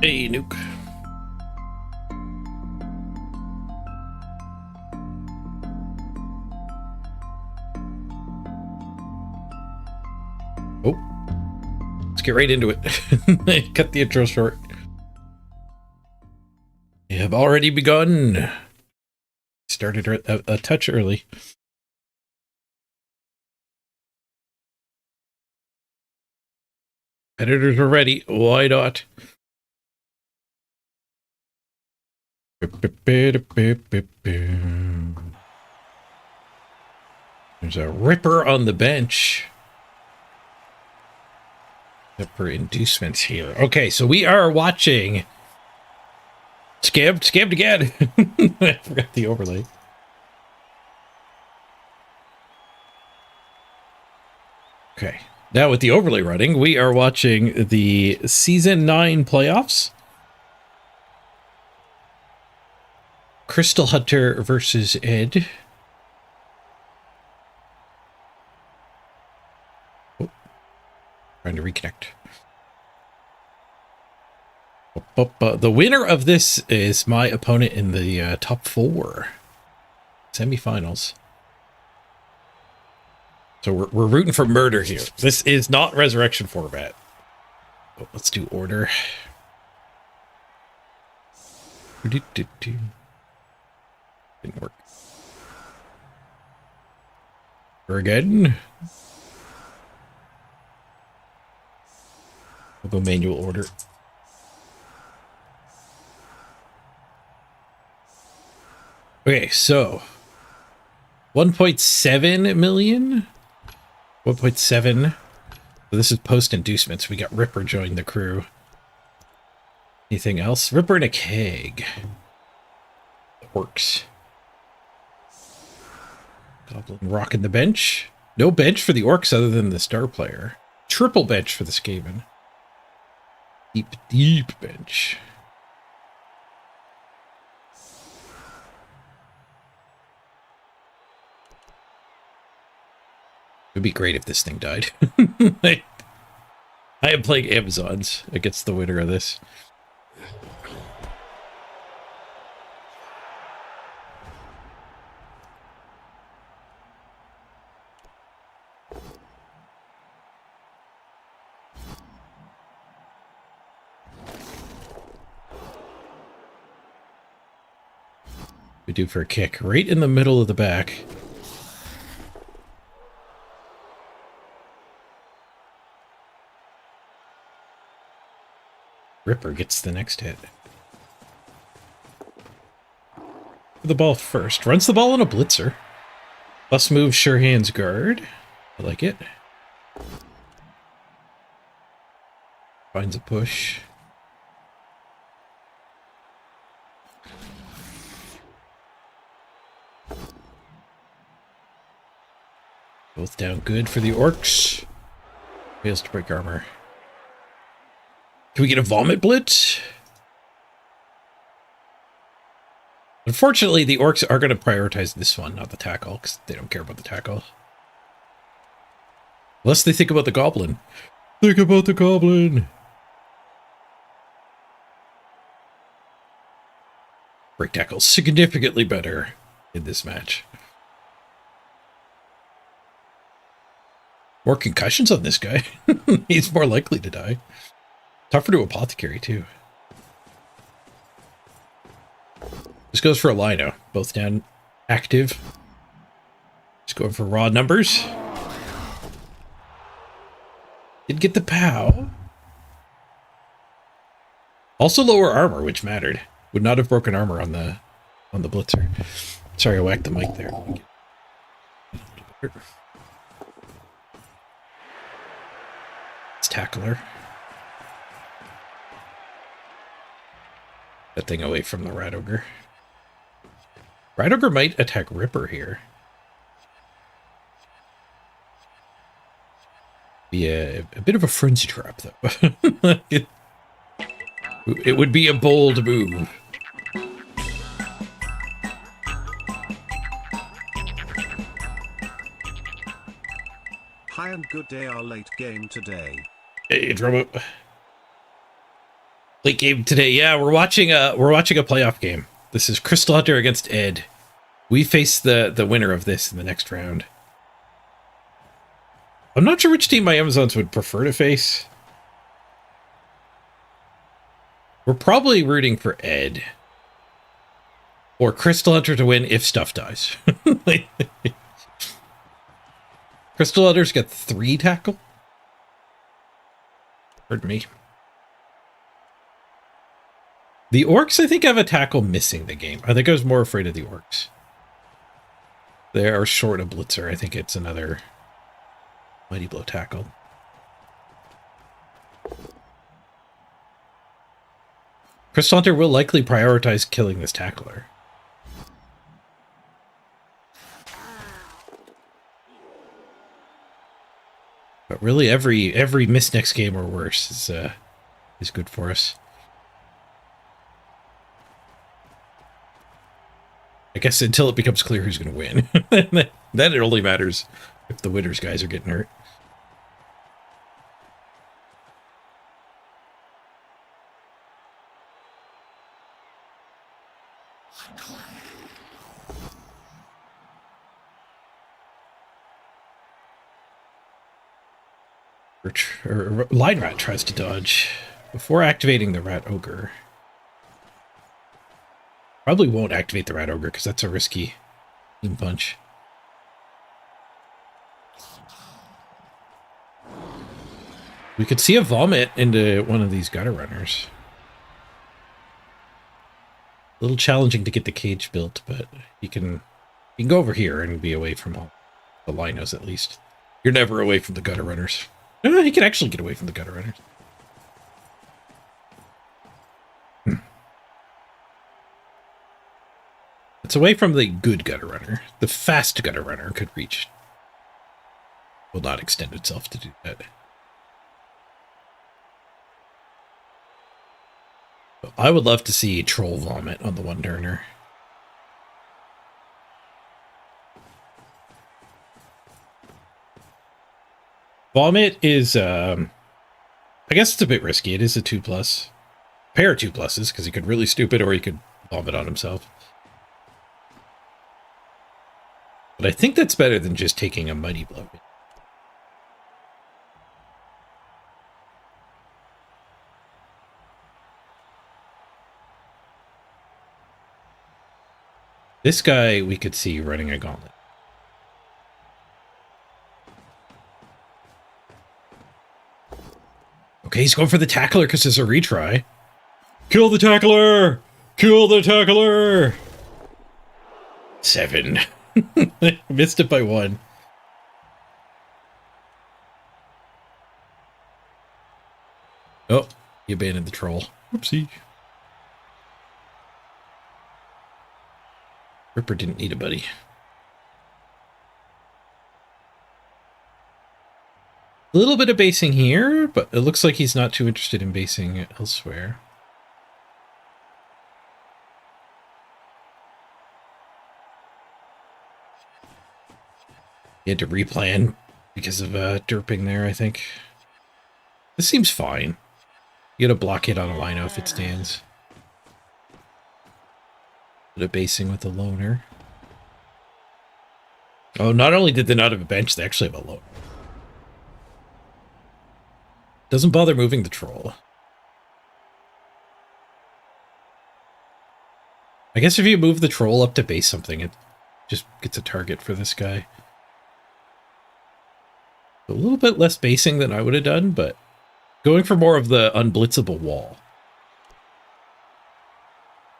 Hey, Nuke. Oh, let's get right into it. Cut the intro short. We have already begun. Started a touch early. Editors are ready. Why not? There's a Ripper on the bench. Ripper inducements here. Okay, so we are watching. Scammed again. I forgot the overlay. Okay. Now with the overlay running, we are watching the Season 9 playoffs. Crystal Hunter versus Ed. Oh, trying to reconnect. The winner of this is my opponent in the top 4 semifinals. So we're rooting for murder here. This is not resurrection format. Oh, let's do order. Didn't work. Again. We'll go manual order. Okay, so 1.7 million. 1.7. So this is post inducements. We got Ripper join the crew. Anything else? Ripper and a keg. That works. Goblin rocking the bench. No bench for the orcs other than the star player. Triple bench for the Skaven. Deep bench. It would be great if this thing died. I am playing Amazons against the winner of this. We do for a kick right in the middle of the back. Ripper gets the next hit. The ball first. Runs the ball on a blitzer. Plus move sure hands guard. I like it. Finds a push. Both down good for the orcs. Fails to break armor. Can we get a vomit blitz? Unfortunately, the orcs are going to prioritize this one, not the tackle, because they don't care about the tackle. Unless they think about the goblin. Think about the goblin. Break tackle significantly better in this match. More concussions on this guy. He's more likely to die. Tougher to apothecary, too. This goes for a lino. Both down active. Just going for raw numbers. Did get the POW. Also lower armor, which mattered. Would not have broken armor on the blitzer. Sorry, I whacked the mic there. It's tackler. That thing away from the Rat Ogre. Rat Ogre might attack Ripper here. Be a bit of a frenzy trap, though. It would be a bold move. Hi and good day, our late game today. Hey, Drobo. Late game today. Yeah, we're watching a playoff game. This is Crystal Hunter against Ed. We face the winner of this in the next round. I'm not sure which team my Amazons would prefer to face. We're probably rooting for Ed. Or Crystal Hunter to win if stuff dies. Crystal Hunter's got 3 tackle. Pardon me. The Orcs, I think, have a tackle missing the game. I think I was more afraid of the Orcs. They are short a blitzer. I think it's another Mighty Blow tackle. Crystal Hunter will likely prioritize killing this tackler. But really, every miss next game or worse is good for us. I guess until it becomes clear who's going to win. Then it only matters if the winners guys are getting hurt. Line Rat tries to dodge before activating the Rat Ogre. Probably won't activate the Rat Ogre because that's a risky team punch. We could see a vomit into one of these gutter runners. A little challenging to get the cage built, but you can go over here and be away from all the linos at least. You're never away from the gutter runners. No, he can actually get away from the gutter runners. It's away from the good gutter runner. The fast gutter runner could reach. Will not extend itself to do that. I would love to see Troll vomit on the one-turner. Vomit is, I guess it's a bit risky. It is a 2+. Pair of 2+, because he could really stupid or he could vomit on himself. But I think that's better than just taking a Mighty Blow. This guy we could see running a gauntlet. Okay, he's going for the tackler because there's a retry. Kill the tackler! Kill the tackler! 7. Missed it by 1. Oh, he abandoned the troll. Oopsie. Ripper didn't need a buddy. A little bit of basing here, but it looks like he's not too interested in basing elsewhere. He had to replan because of derping there, I think. This seems fine. You get a block hit on a lino if it stands. Bit of basing with the loner. Oh, not only did they not have a bench, they actually have a loner. Doesn't bother moving the troll. I guess if you move the troll up to base something, it just gets a target for this guy. A little bit less basing than I would have done, but going for more of the unblitzable wall.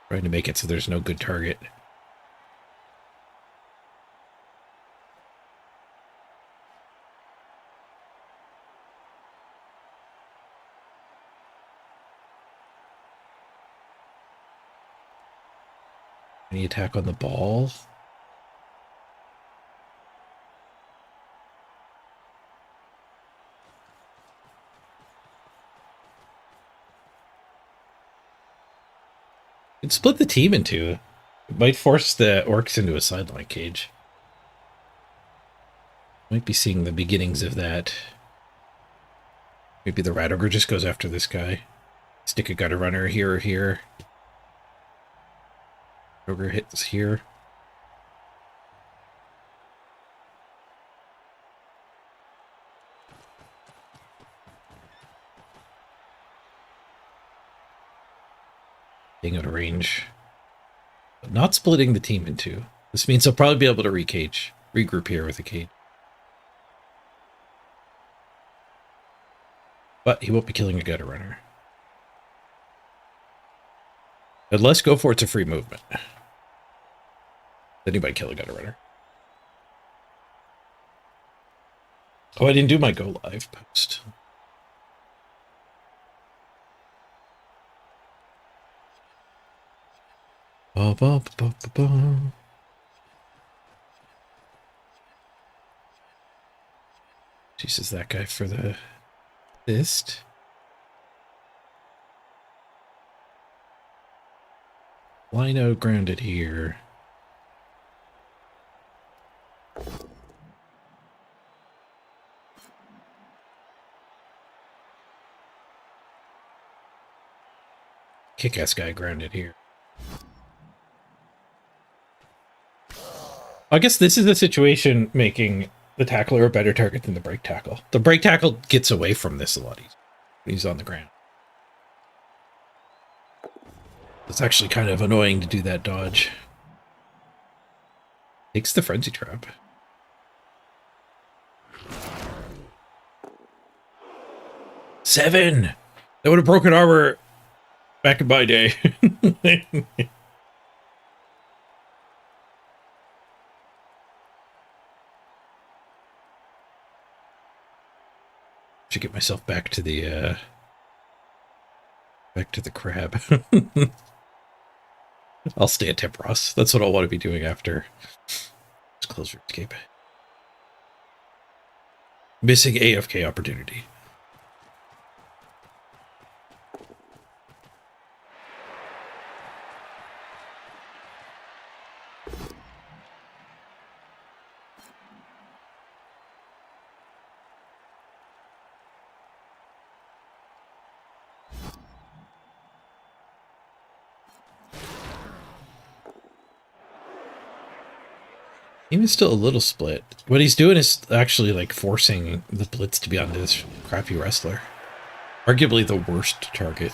Trying to make it so there's no good target. Any attack on the ball? It'd split the team in two. It might force the orcs into a sideline cage. Might be seeing the beginnings of that. Maybe the Rat Ogre just goes after this guy. Stick a gutter runner here or here. Ogre hits here. Being out of range. But not splitting the team in two. This means I'll probably be able to regroup here with a cage. But he won't be killing a gutter runner. And let's go for it's a free movement. Anybody kill a gutter runner? Oh, I didn't do my go live post. Ba, ba, ba, ba, ba. Jesus, that guy for the fist. Lino grounded here. Kick-ass guy grounded here. I guess this is the situation making the tackler a better target than the break tackle. The break tackle gets away from this a lot easier when he's on the ground. It's actually kind of annoying to do that dodge. Takes the frenzy trap. Seven! That would have broken armor back in my day. Should get myself back to the crab. I'll stay at Tempros. That's what I'll want to be doing after. Let's close RuneScape. Missing AFK opportunity. Team is still a little split. What he's doing is actually like forcing the blitz to be on this crappy wrestler. Arguably the worst target.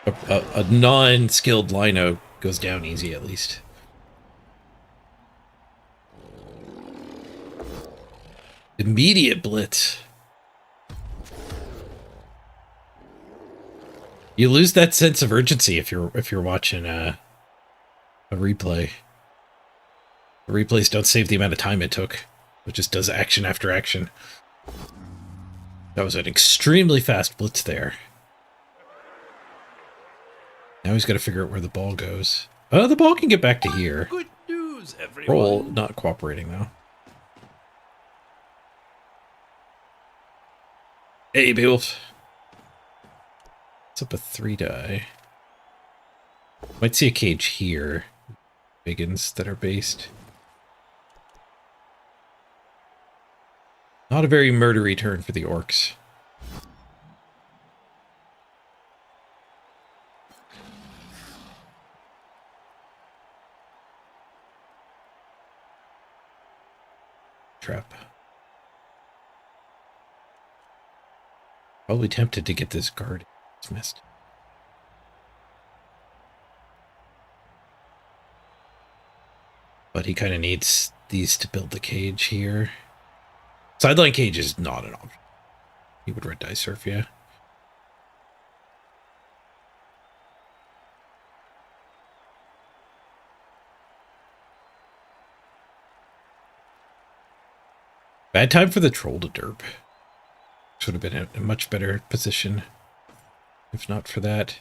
A non-skilled lino goes down easy at least. Immediate blitz. You lose that sense of urgency if you're watching a replay. The replays don't save the amount of time it took. It just does action after action. That was an extremely fast blitz there. Now he's got to figure out where the ball goes. Oh, the ball can get back to here. Good news, everyone. Roll not cooperating though. Hey, Beowulf. What's up with 3 die? Might see a cage here. Biggins that are based. Not a very murdery turn for the orcs. Trap. Probably tempted to get this guard. It's missed. But he kind of needs these to build the cage here. Sideline cage is not an option. He would red die surf, yeah. Bad time for the troll to derp. Should have been in a much better position if not for that.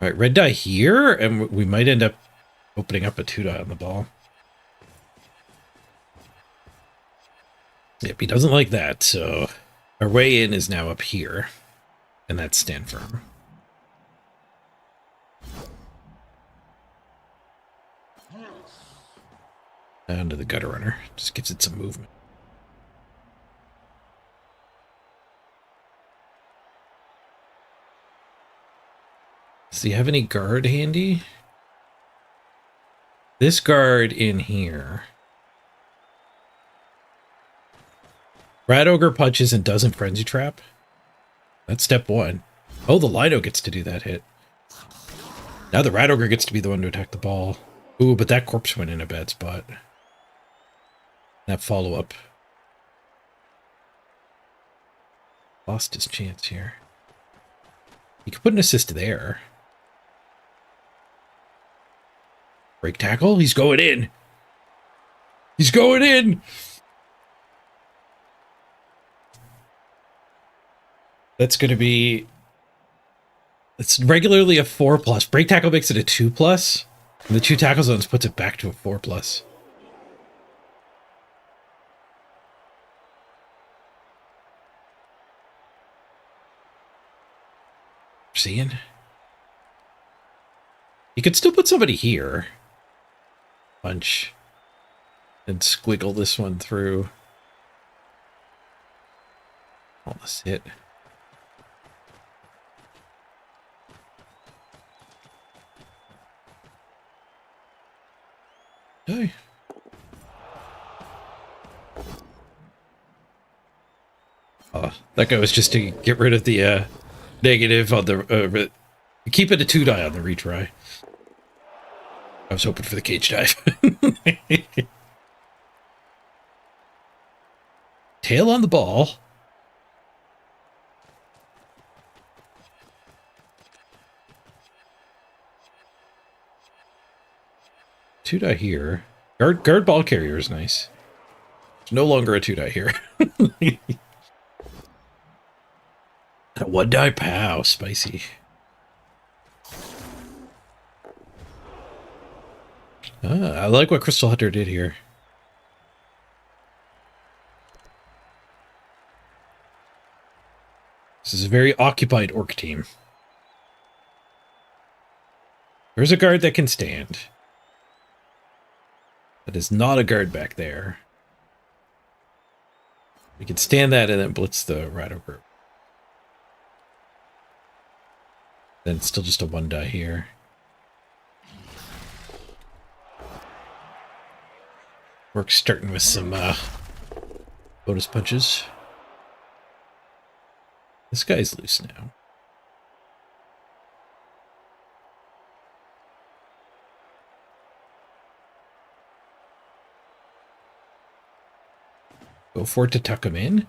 All right, red die here, and we might end up opening up a 2 die on the ball. Yep, he doesn't like that, so our way in is now up here, and that's stand firm. Down to the gutter runner. Just gives it some movement. Does he have any guard handy? This guard in here. Rat Ogre punches and doesn't frenzy trap. That's step one. Oh, the Lido gets to do that hit. Now the Rat Ogre gets to be the one to attack the ball. Ooh, but that corpse went in a bad spot. That follow-up. Lost his chance here. He could put an assist there. Break tackle. He's going in. He's going in. That's going to be... It's regularly a 4+. Break tackle makes it a 2+. And the 2 tackle zones puts it back to a 4+. Seeing? You could still put somebody here. Punch. And squiggle this one through. All this hit. Okay. That guy was just to get rid of the negative on the... keep it a 2-die on the retry. I was hoping for the cage dive. Tail on the ball. Two-die here. Guard ball carrier is nice. There's no longer a 2-die here. A 1-die pow, spicy. I like what Crystal Hunter did here. This is a very occupied orc team. There's a guard that can stand. That is not a guard back there. We can stand that and then blitz the Rat Ogre. Then it's still just a 1-die here. We're starting with some bonus punches. This guy's loose now. Go for it to tuck him in.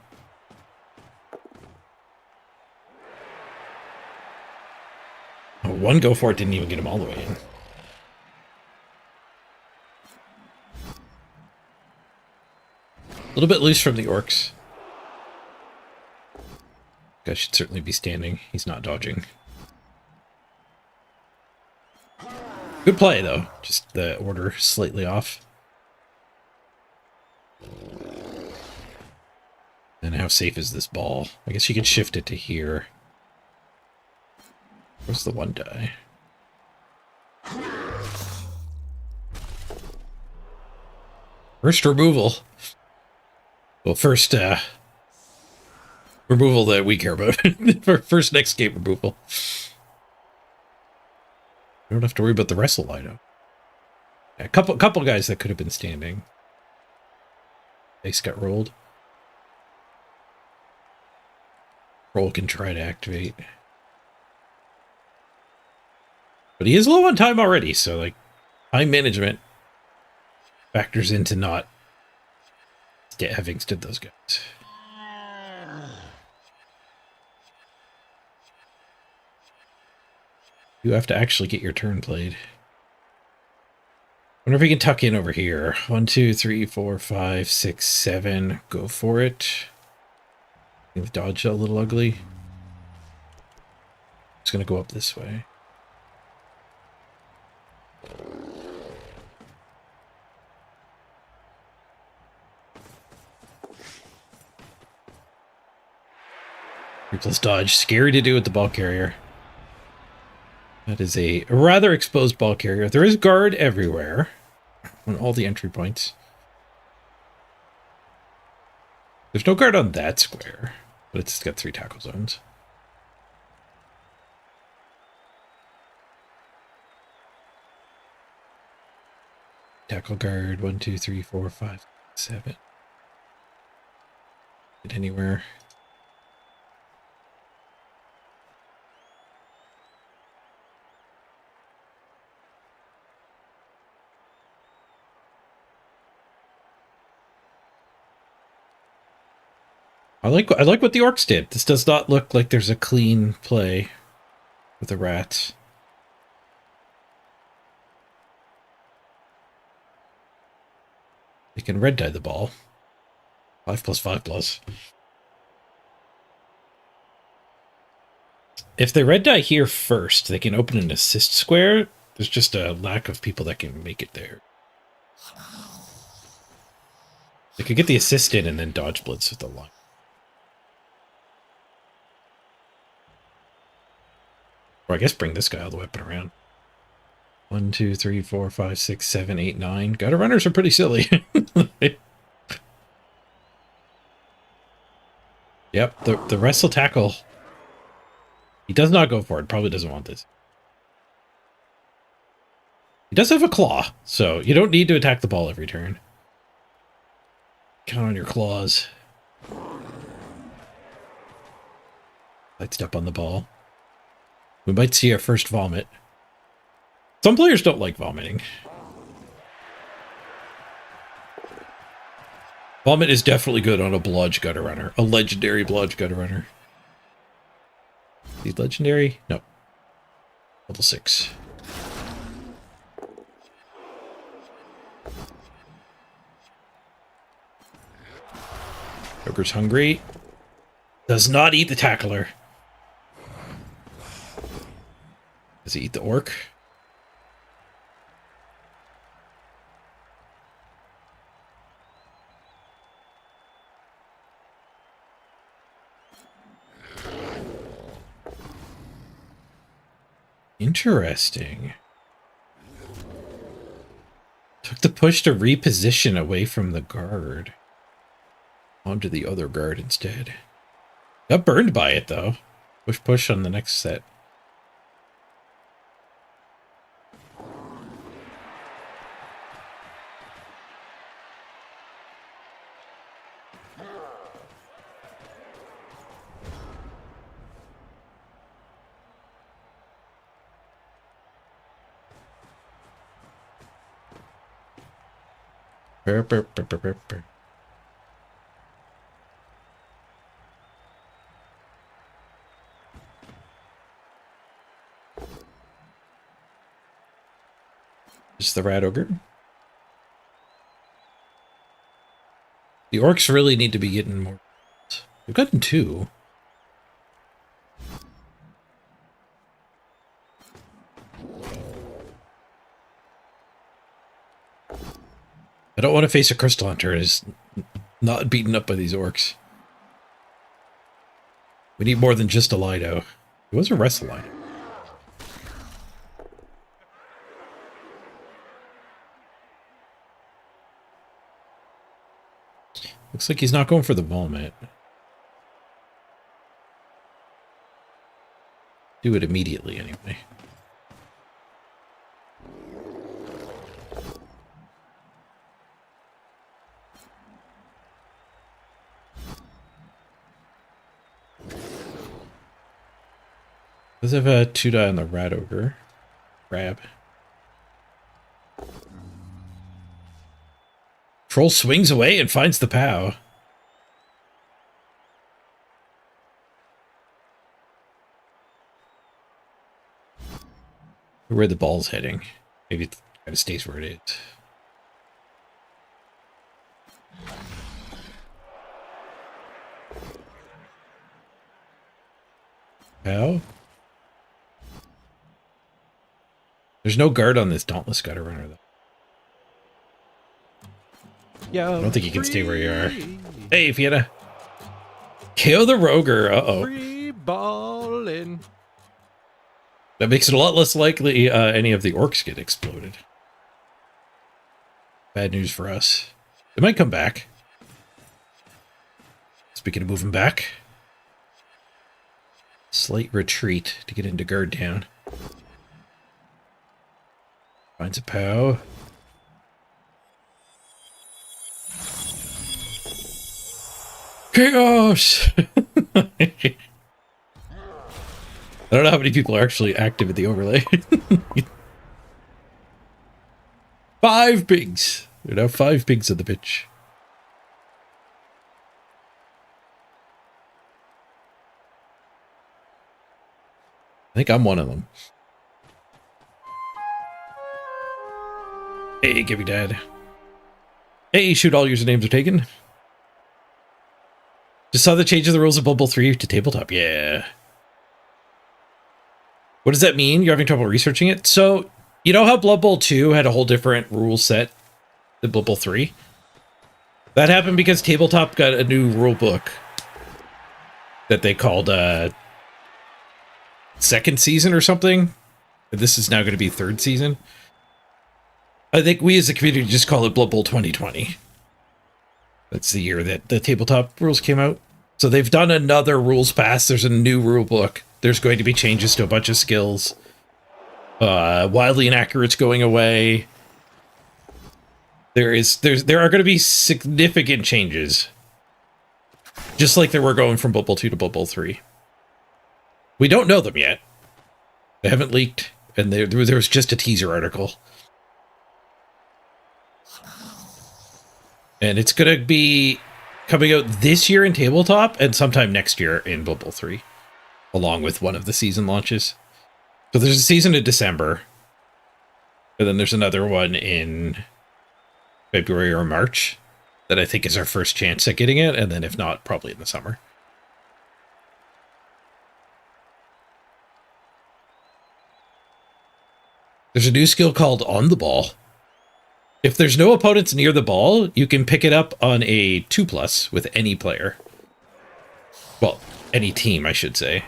Oh, one go for it didn't even get him all the way in. A little bit loose from the orcs. Guy should certainly be standing. He's not dodging. Good play, though. Just the order slightly off. And how safe is this ball? I guess you could shift it to here. Where's the 1-die? First removal. Well, first removal that we care about. First next game removal. We don't have to worry about the wrestle lineup. Yeah, a couple guys that could have been standing. Ace got rolled. Roll can try to activate. But he is low on time already, so like time management factors into not having stood those guys. You have to actually get your turn played. Wonder if we can tuck in over here. 1, 2, 3, 4, 5, 6, 7. Go for it. With dodge a little ugly. It's gonna go up this way. Plus dodge. Scary to do with the ball carrier. That is a rather exposed ball carrier. There is guard everywhere on all the entry points. There's no guard on that square, but it's got 3 tackle zones. Tackle guard, 1, 2, 3, 4, 5, 7. Get anywhere. I like what the orcs did. This does not look like there's a clean play with the rats. They can red dye the ball. 5+5+. If they red dye here first, they can open an assist square. There's just a lack of people that can make it there. They could get the assist in and then dodge blitz with the line. Or I guess bring this guy all the way up and around. 1, 2, 3, 4, 5, 6, 7, 8, 9. Gutter runners are pretty silly. Yep, the wrestle tackle. He does not go for it. Probably doesn't want this. He does have a claw, so you don't need to attack the ball every turn. Count on your claws. Light step on the ball. We might see our first vomit. Some players don't like vomiting. Vomit is definitely good on a Blodge Gutter Runner. A legendary Blodge Gutter Runner. Is he legendary? No. Level 6. Ogre's hungry. Does not eat the tackler. Does he eat the orc? Interesting. Took the push to reposition away from the guard. Onto the other guard instead. Got burned by it though. Push on the next set. Just the rat ogre. The orcs really need to be getting more. We've gotten 2. I don't want to face a crystal hunter and is not beaten up by these orcs. We need more than just a Lido. It was a wrestle Lido. Looks like he's not going for the vomit. Do it immediately anyway. Does have a 2-die on the rat ogre. Grab. Troll swings away and finds the POW. Where the ball's heading. Maybe it kind of stays where it is. POW? There's no guard on this Dauntless Gutter Runner, though. Yo, I don't think you can stay where you are. Hey, Fiona! KO the Roger! Uh-oh. Free ballin'. That makes it a lot less likely any of the orcs get exploded. Bad news for us. They might come back. Speaking of moving back. Slight retreat to get into guard down. Finds a POW. Chaos! I don't know how many people are actually active in the overlay. 5 pigs! There are now 5 pigs on the pitch. I think I'm one of them. Hey, give me dad. Hey, shoot, all usernames are taken. Just saw the change of the rules of Bubble 3 to tabletop. Yeah. What does that mean? You're having trouble researching it? So, you know how Blood Bowl 2 had a whole different rule set than Blood Bowl 3? That happened because tabletop got a new rule book that they called second season or something. This is now going to be third season. I think we as a community just call it Blood Bowl 2020. That's the year that the tabletop rules came out. So they've done another rules pass. There's a new rule book. There's going to be changes to a bunch of skills. Wildly Inaccurate's going away. There are going to be significant changes. Just like there were going from Blood Bowl 2 to Blood Bowl 3. We don't know them yet. They haven't leaked. And there was just a teaser article. And it's going to be coming out this year in tabletop and sometime next year in Blood Bowl 3. Along with one of the season launches. So there's a season in December. And then there's another one in February or March. That I think is our first chance at getting it. And then if not, probably in the summer. There's a new skill called On the Ball. If there's no opponents near the ball, you can pick it up on a 2+ with any player. Well, any team, I should say.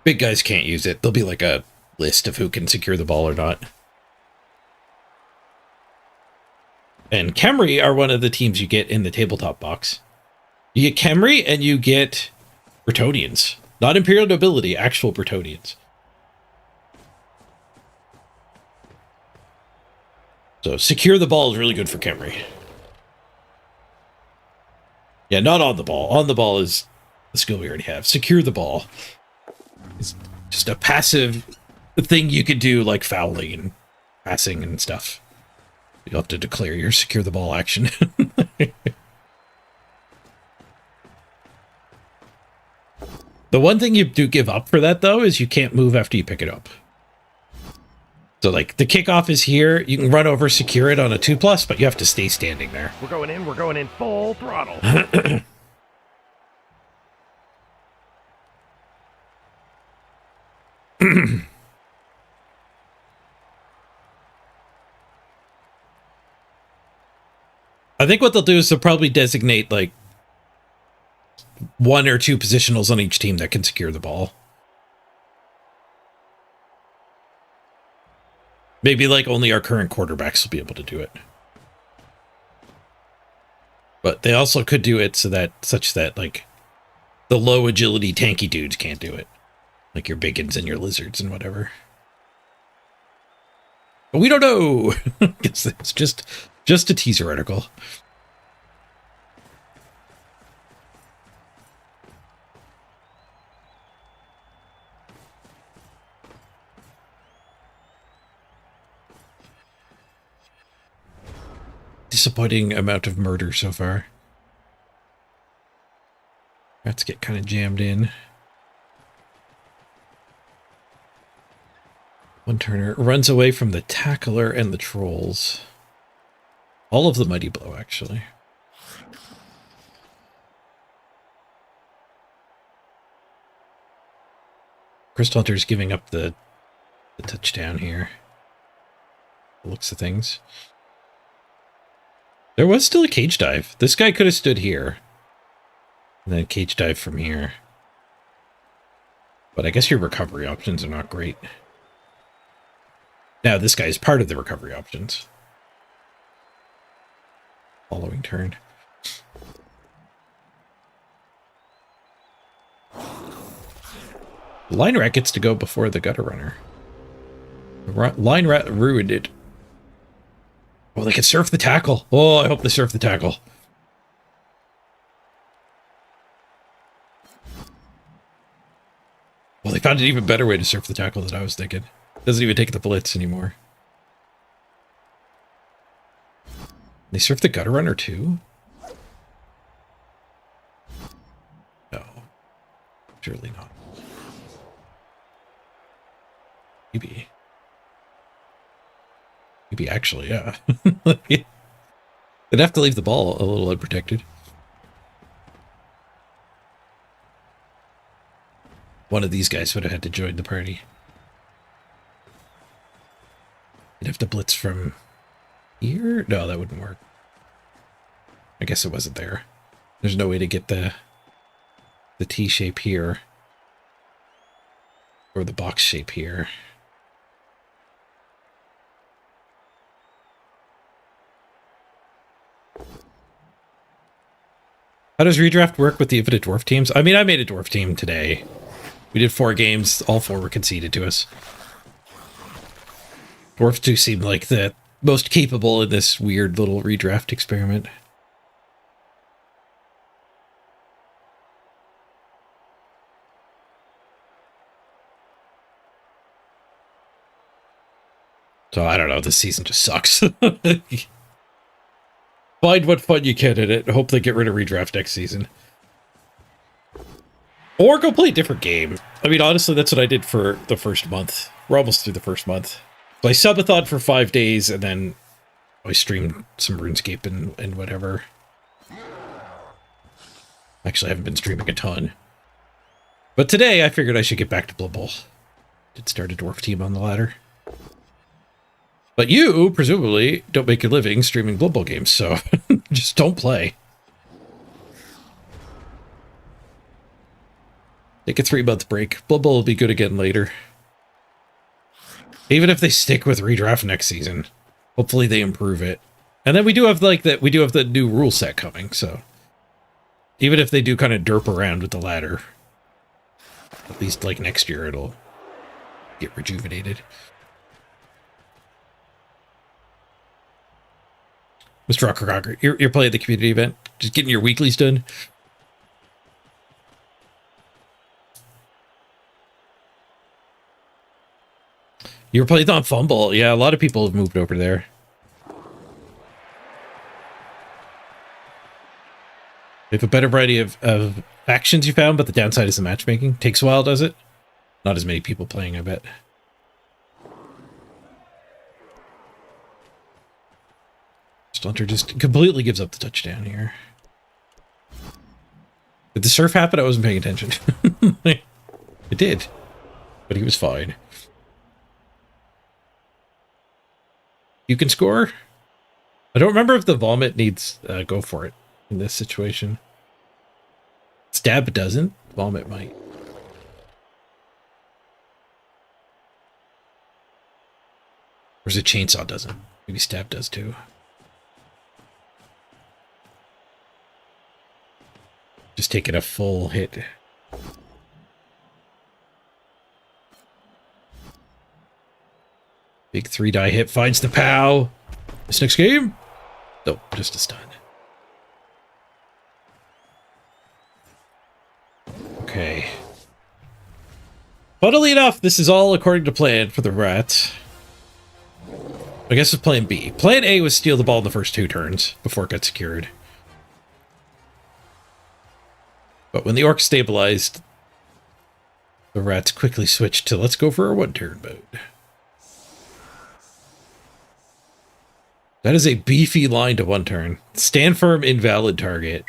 Big guys can't use it. There'll be like a list of who can secure the ball or not. And Khemri are one of the teams you get in the tabletop box. You get Khemri and you get Bretonnians. Not Imperial Nobility, actual Bretonnians. So, secure the ball is really good for Khemri. Yeah, not on the ball. On the ball is the skill we already have. Secure the ball. It's just a passive thing you could do, like fouling and passing and stuff. You'll have to declare your secure the ball action. The one thing you do give up for that, though, is you can't move after you pick it up. So, like, the kickoff is here. You can run over, secure it on a 2+, but you have to stay standing there. We're going in full throttle. I think what they'll do is they'll probably designate, like, 1 or 2 positionals on each team that can secure the ball. Maybe, like, only our current quarterbacks will be able to do it. But they also could do it such that, like, the low agility tanky dudes can't do it. Like your Biggins and your Lizards and whatever. But we don't know! It's just a teaser article. Disappointing amount of murder so far. Rats get kind of jammed in. One turner runs away from the tackler and the trolls. All of the mighty blow, actually. Crystal Hunter's giving up the touchdown here. Looks of things. There was still a cage dive. This guy could have stood here. And then cage dive from here. But I guess your recovery options are not great. Now this guy is part of the recovery options. Following turn. Line rat gets to go before the gutter runner. Line rat ruined it. Oh, they can surf the tackle. Oh, I hope they surf the tackle. Well, they found an even better way to surf the tackle than I was thinking. Doesn't even take the blitz anymore. They surf the gutter runner too? No. Surely not. Maybe. Maybe actually, yeah. They'd have to leave the ball a little unprotected. One of these guys would have had to join the party. You'd have to blitz from here? No, that wouldn't work. I guess it wasn't there. There's no way to get the T shape here. Or the box shape here. How does redraft work with the infinite dwarf teams? I mean, I made a dwarf team today. We did 4 games. All 4 were conceded to us. Dwarfs do seem like the most capable in this weird little redraft experiment. So I don't know, this season just sucks. Find what fun you can in it. Hope they get rid of redraft next season. Or go play a different game. I mean, honestly, that's what I did for the first month. We're almost through the first month. So I subathon for 5 days, and then I streamed some RuneScape and whatever. Actually, I haven't been streaming a ton. But today, I figured I should get back to Blood Bowl. Did start a dwarf team on the ladder. But you, presumably, don't make a living streaming Blood Bowl games, so just don't play. Take a 3-month break. Blood Bowl will be good again later. Even if they stick with redraft next season, hopefully they improve it. And then we do have like that. We do have the new rule set coming, so even if they do kind of derp around with the ladder, at least like next year it'll get rejuvenated. Mr. Rocker Cocker, you're playing the community event, just getting your weeklies done. You were playing on Fumble. Yeah, a lot of people have moved over there. They have a better variety of factions you found, but the downside is the matchmaking. Takes a while, does it? Not as many people playing, I bet. Stunter just completely gives up the touchdown here. Did the surf happen? I wasn't paying attention. It did. But he was fine. You can score? I don't remember if the vomit needs go for it in this situation. Stab doesn't. Vomit might. Or is it chainsaw doesn't? Maybe stab does too. Just taking a full hit. Big 3-die hit finds the POW. This next game? Nope, just a stun. Okay. Funnily enough, this is all according to plan for the rats. I guess it's plan B. Plan A was steal the ball in the first 2 turns before it got secured. But when the orc stabilized, the rats quickly switched to let's go for our 1-turn mode. That is a beefy line to 1 turn. Stand firm, invalid target.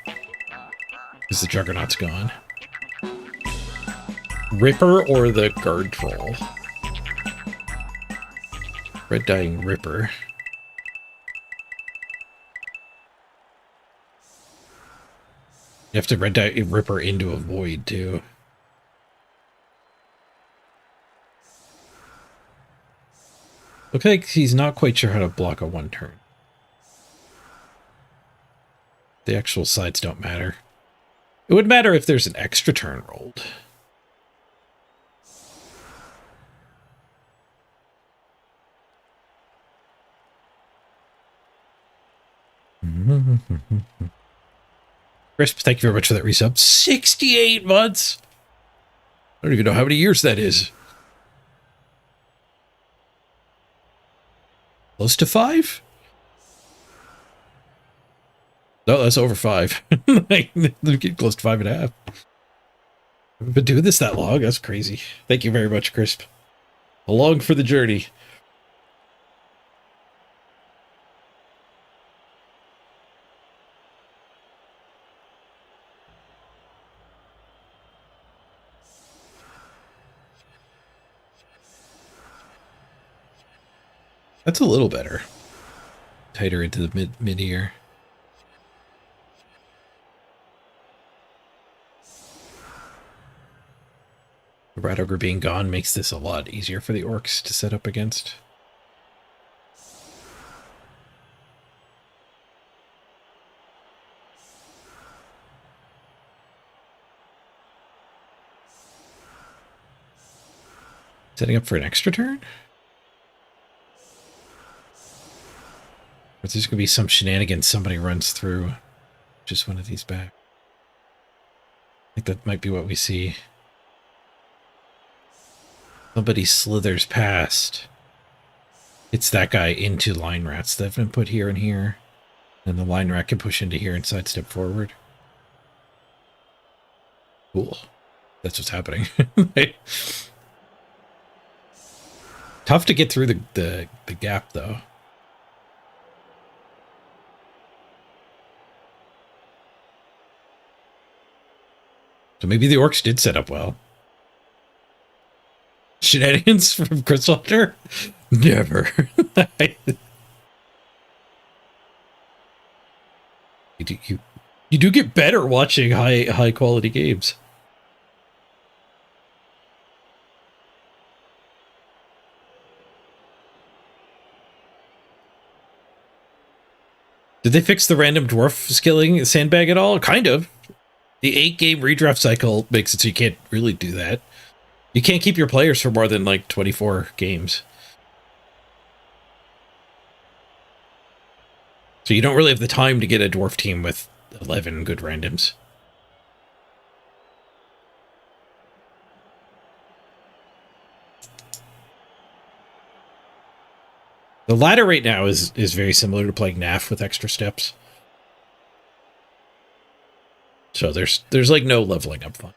Because the Juggernaut's gone. Ripper or the Guard Troll? Red Dying Ripper. You have to red dye Ripper into a void, too. Looks like he's not quite sure how to block a 1-turn. The actual sides don't matter. It would matter if there's an extra turn rolled. Crisp, thank you very much for that resub. 68 months! I don't even know how many years that is. Close to 5? No, that's over 5. They're getting close to 5.5. I've been doing this that long. That's crazy. Thank you very much, Crisp. Along for the journey. That's a little better. Tighter into the mid-ear. The Rat Ogre being gone makes this a lot easier for the orcs to set up against. Setting up for an extra turn? Or there's going to be some shenanigans somebody runs through just one of these back. I think that might be what we see. Somebody slithers past. It's that guy into line rats that have been put here and here. And the line rat can push into here and sidestep forward. Cool. That's what's happening. Tough to get through the gap, though. So maybe the orcs did set up well. Shenanigans from Crystal Hunter? Never. You do get better watching high quality games. Did they fix the random dwarf skilling sandbag at all? Kind of. The 8-game redraft cycle makes it so you can't really do that. You can't keep your players for more than like 24 games. So you don't really have the time to get a dwarf team with 11 good randoms. The ladder right now is very similar to playing NAF with extra steps. So there's like no leveling up fun.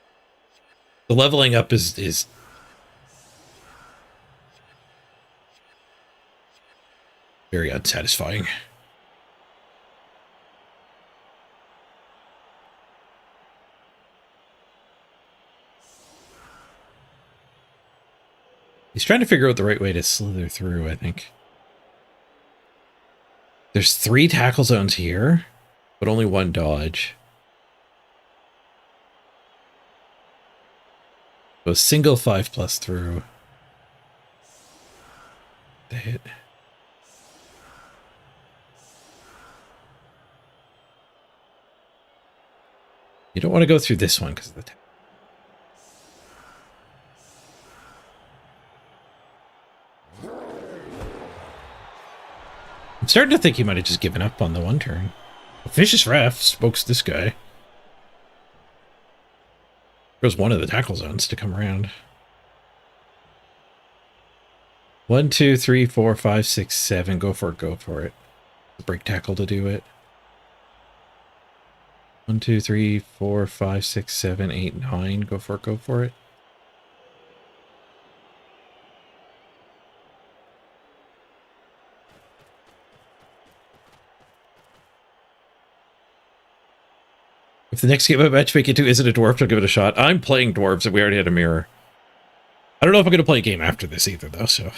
The leveling up is very unsatisfying. He's trying to figure out the right way to slither through, I think. There's 3 tackle zones here, but only 1 dodge. So a single 5+ through the hit. You don't want to go through this one because of the I'm starting to think he might have just given up on the 1 turn. A vicious ref smokes this guy. There's one of the tackle zones to come around. 1, 2, 3, 4, 5, 6, 7. Go for it, go for it. Break tackle to do it. 1, 2, 3, 4, 5, 6, 7, 8, 9. Go for it, go for it. If the next game I matchmake into isn't a dwarf, I'll give it a shot. I'm playing dwarves and we already had a mirror. I don't know if I'm going to play a game after this either, though, so...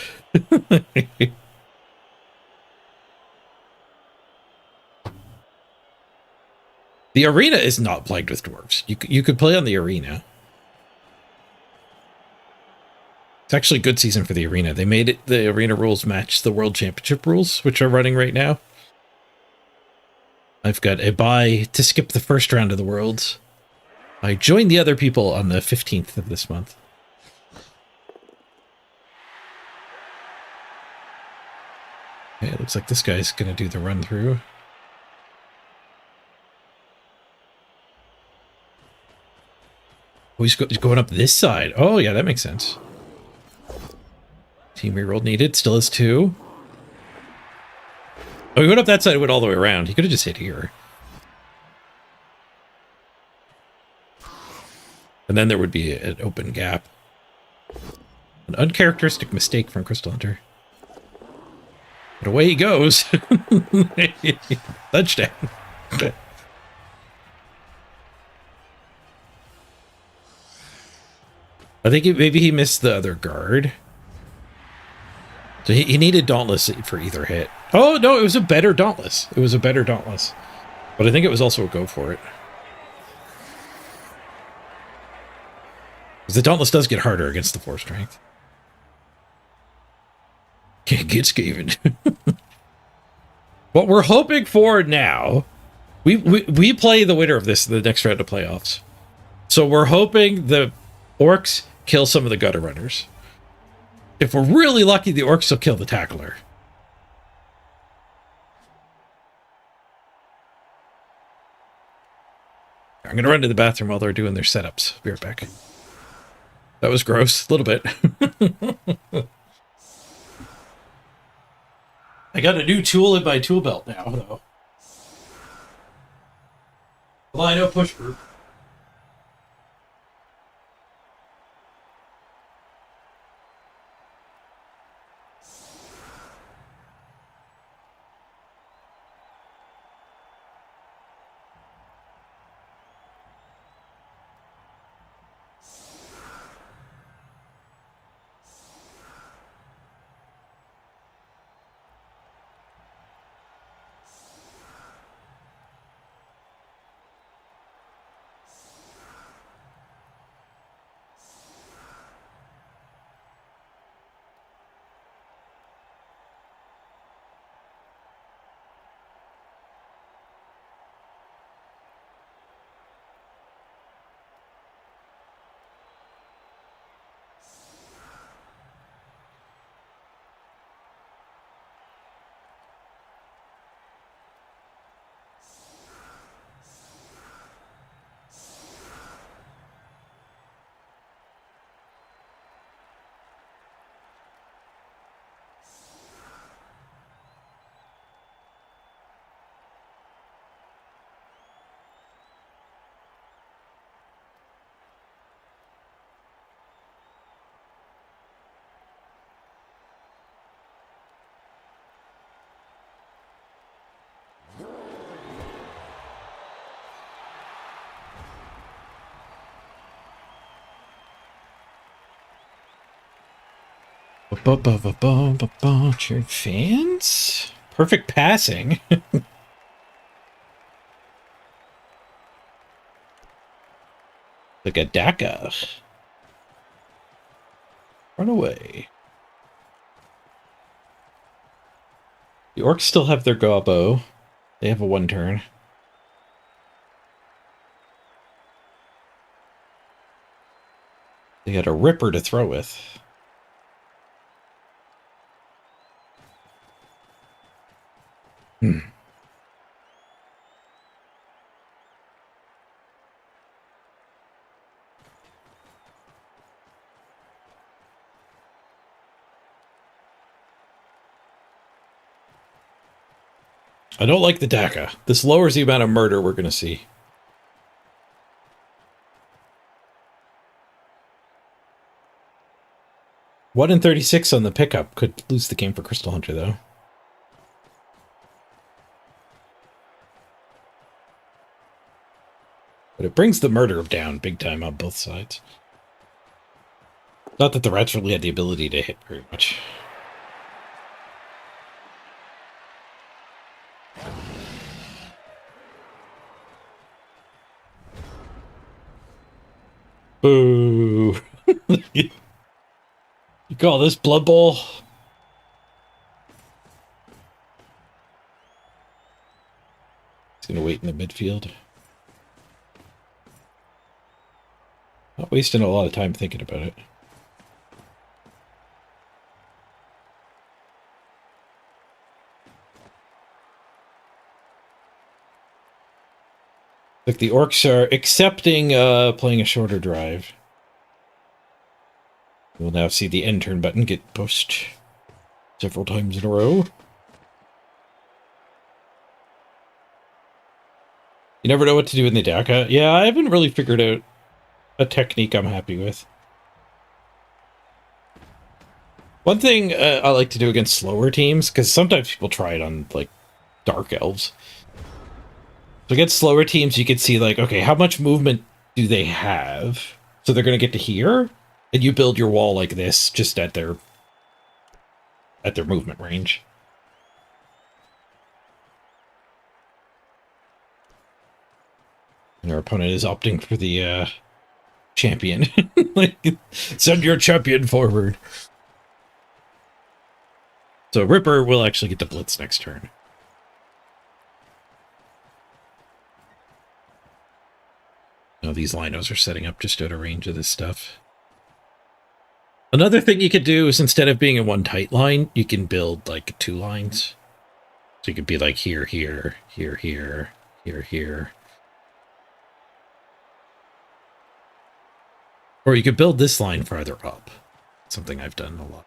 The arena is not plagued with dwarves. You could play on the arena. It's actually a good season for the arena. They made it the arena rules match the World Championship rules, which are running right now. I've got a buy to skip the first round of the Worlds. I joined the other people on the 15th of this month. Okay, it looks like this guy's going to do the run through. Oh, he's going up this side. Oh, yeah, that makes sense. Team reroll needed. Still has 2. Oh, he went up that side, went all the way around. He could have just hit here. And then there would be an open gap. An uncharacteristic mistake from Crystal Hunter. But away he goes. Touchdown. I think maybe he missed the other guard. So he needed Dauntless for either hit. Oh, no, it was a better Dauntless. It was a better Dauntless. But I think it was also a go for it. Because the Dauntless does get harder against the 4 strength. Can't get Skaven. What we're hoping for now, we play the winner of this the next round of playoffs. So we're hoping the Orcs kill some of the gutter runners. If we're really lucky, the Orcs will kill the tackler. I'm going to run to the bathroom while they're doing their setups. Be right back. That was gross. A little bit. I got a new tool in my tool belt now, though. Lino push group. Cheering fans? Perfect passing. Like a Daka. Run away. The Orcs still have their gobbo. They have a 1 turn. They got a Ripper to throw with. I don't like the Daka. This lowers the amount of murder we're going to see. One in 36 on the pickup could lose the game for Crystal Hunter, though. But it brings the murder down big time on both sides. Not that the rats really had the ability to hit very much. Boo! You call this Blood Bowl? He's gonna wait in the midfield. Not wasting a lot of time thinking about it. Like the orcs are accepting playing a shorter drive. We'll now see the end turn button get pushed several times in a row. You never know what to do in the Daka. Yeah, I haven't really figured out a technique I'm happy with. One thing I like to do against slower teams, because sometimes people try it on, like, Dark Elves. So against slower teams, you can see, like, okay, how much movement do they have? So they're going to get to here, and you build your wall like this, just at their movement range. And our opponent is opting for the champion. Like, send your champion forward. So Ripper will actually get the blitz next turn. Oh, these linos are setting up just out of range of this stuff. Another thing you could do is, instead of being in one tight line, you can build like 2 lines. So you could be like here, here, here, here, here, here. Or you could build this line farther up. Something I've done a lot.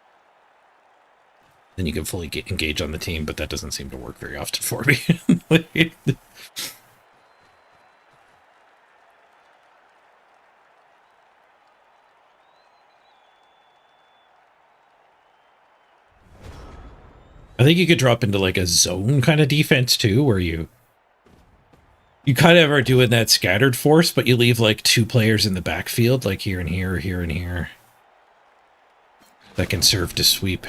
Then you can fully engage on the team, but that doesn't seem to work very often for me. I think you could drop into like a zone kind of defense too, where you kind of are doing that scattered force, but you leave like 2 players in the backfield, like here and here, here and here. That can serve to sweep.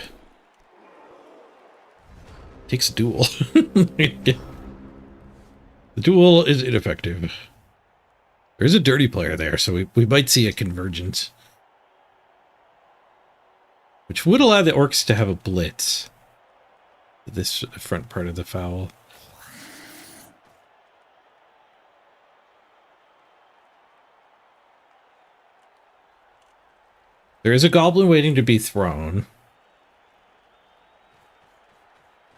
Takes a duel. The duel is ineffective. There's a dirty player there, so we might see a convergence. Which would allow the orcs to have a blitz. This front part of the foul. There is a goblin waiting to be thrown.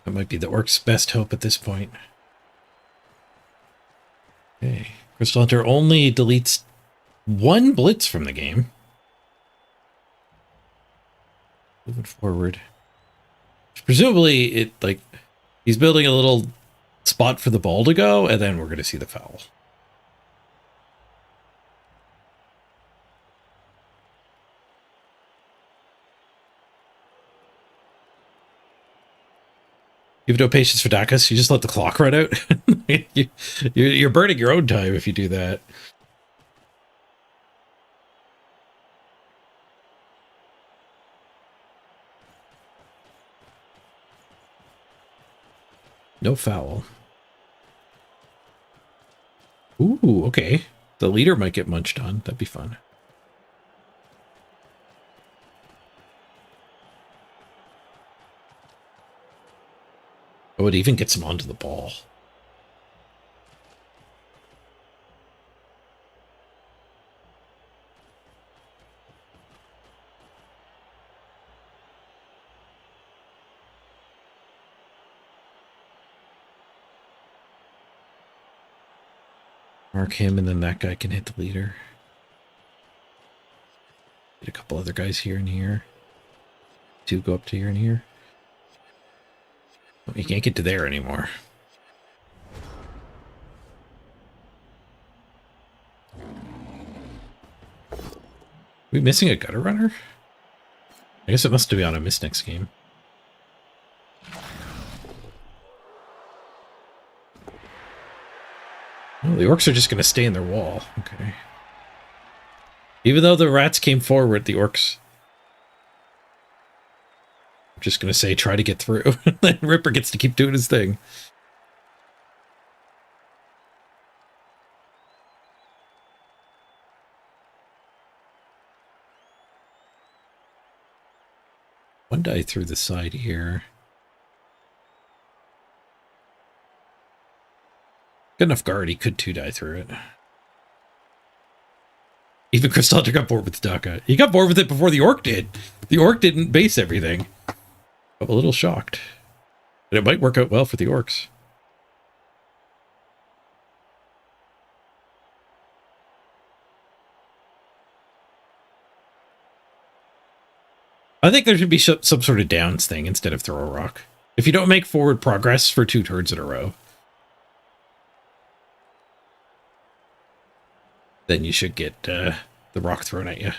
That might be the orc's best hope at this point. Okay. Crystal Hunter only deletes 1 blitz from the game. Moving forward. Presumably, it, like, he's building a little spot for the ball to go, and then we're going to see the foul. You have no patience for Dakas. You just let the clock run out. You're burning your own time if you do that. No foul. Ooh, okay. The leader might get munched on. That'd be fun. Oh, it even gets him onto the ball. Mark him, and then that guy can hit the leader. Get a couple other guys here and here. 2 go up to here and here. Oh, you can't get to there anymore. Are we missing a gutter runner? I guess it must be on a miss next game. Oh, the orcs are just going to stay in their wall. Okay. Even though the rats came forward, the orcs... I'm just going to say, try to get through. Then Ripper gets to keep doing his thing. One die through the side here. Got enough guard, he could 2 die through it. Even Crystal Hunter got bored with the Daka. He got bored with it before the orc did. The orc didn't base everything. I'm a little shocked. But it might work out well for the orcs. I think there should be some sort of downs thing instead of throw a rock. If you don't make forward progress for 2 turns in a row, then you should get the rock thrown at you.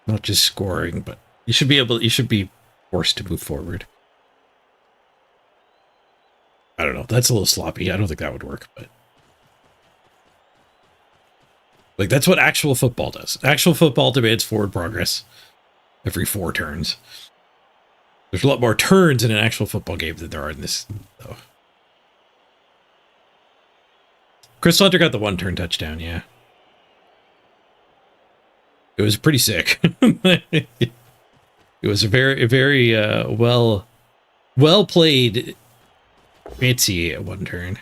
Not just scoring, but you should be forced to move forward. I don't know. That's a little sloppy. I don't think that would work, but like that's what actual football does. Actual football demands forward progress every 4 turns. There's a lot more turns in an actual football game than there are in this, though. Chris Hunter got the 1-turn touchdown, yeah. It was pretty sick. It was a very well played fancy 1-turn.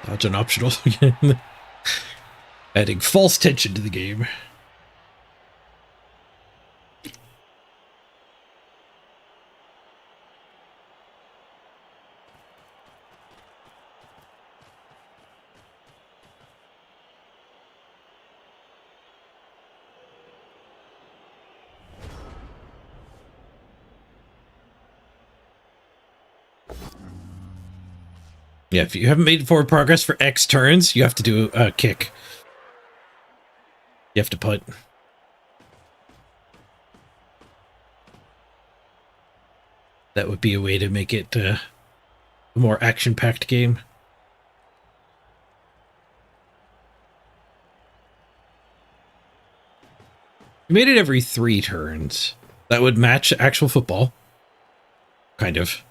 Dodge an optional again. Adding false tension to the game. Yeah, if you haven't made forward progress for X turns, you have to do a kick. You have to punt. That would be a way to make it a more action-packed game. You made it every 3 turns. That would match actual football. Kind of.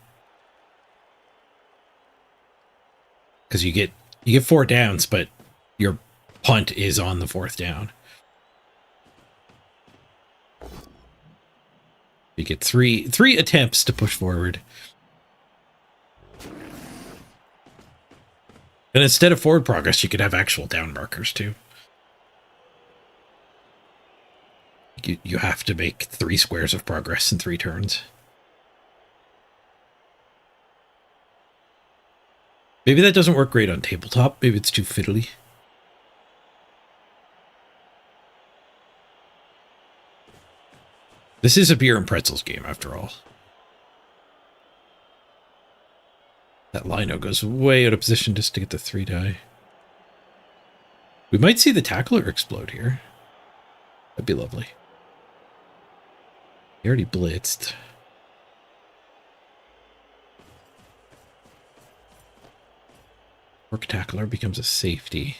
Because you get 4 downs, but your punt is on the 4th down. You get three attempts to push forward. And instead of forward progress, you could have actual down markers too. You have to make 3 squares of progress in 3 turns. Maybe that doesn't work great on tabletop. Maybe it's too fiddly. This is a beer and pretzels game, after all. That lino goes way out of position just to get the 3 die. We might see the tackler explode here. That'd be lovely. He already blitzed. Work tackler becomes a safety.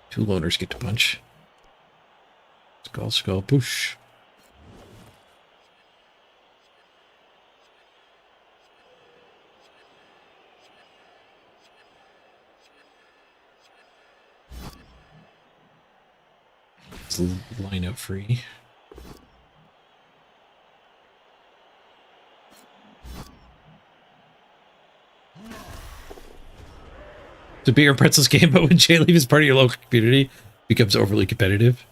Two loners get to punch. Skull, skull, push. It's line out free. It's a beer and pretzels game, but when J-League is part of your local community, it becomes overly competitive.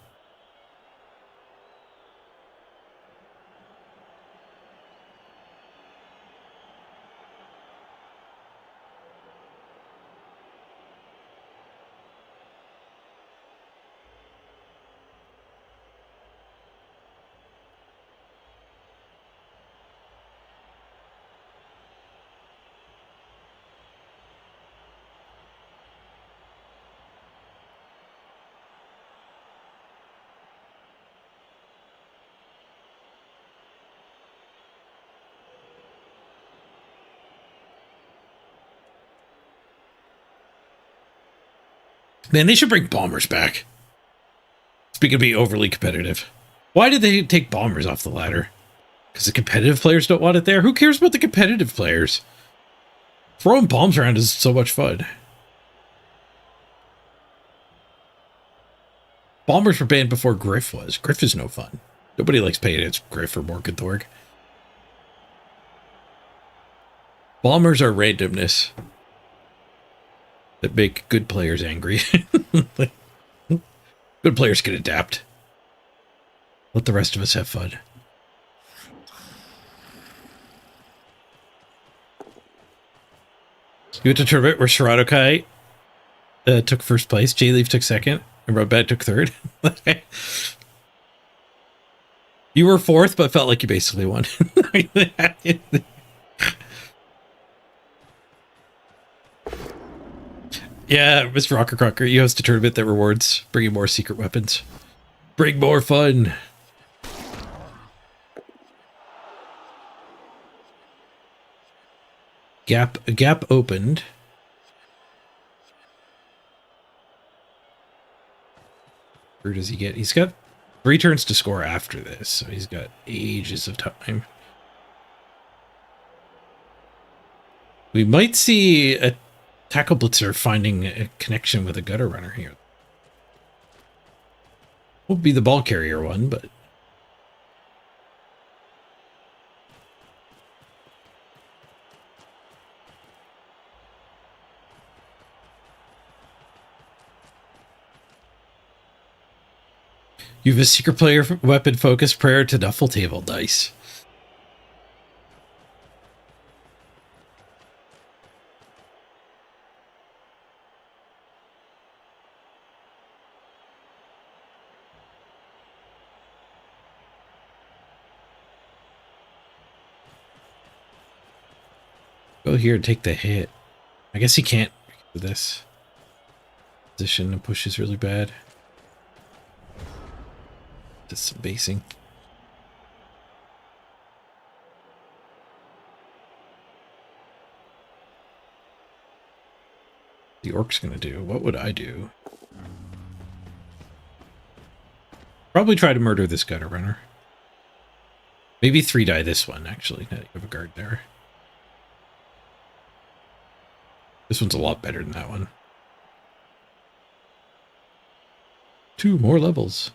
Man, they should bring bombers back. Speaking of being overly competitive. Why did they take bombers off the ladder? Because the competitive players don't want it there? Who cares about the competitive players? Throwing bombs around is so much fun. Bombers were banned before Griff was. Griff is no fun. Nobody likes playing against Griff or Morgenthorg. Bombers are randomness that make good players angry. Good players can adapt. Let the rest of us have fun. You went to a tournament where Shiradokai took first place, J-Leaf took second, and Rubad took third. You were fourth, but felt like you basically won. Yeah, Mr. Rocker Crocker, you host a tournament that rewards bringing more secret weapons. Bring more fun. Gap opened. Where does he get? He's got 3 turns to score after this, so he's got ages of time. We might see a tackle blitzer finding a connection with a gutter runner here. Won't be the ball carrier one, but you have a secret player weapon focus prayer to duffel table dice. Go here and take the hit. I guess he can't with this position. The push is really bad. Just some basing. The orc's gonna do. What would I do? Probably try to murder this gutter runner. Maybe 3-die this one, actually. Now you have a guard there. This one's a lot better than that one. 2 more levels.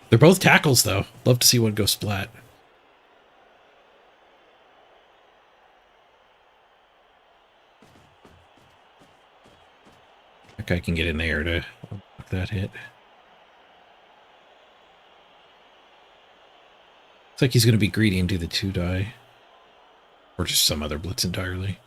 They're both tackles, though. Love to see one go splat. That guy can get in there to block that hit. Looks like he's going to be greedy and do the 2-die. Or just some other blitz entirely.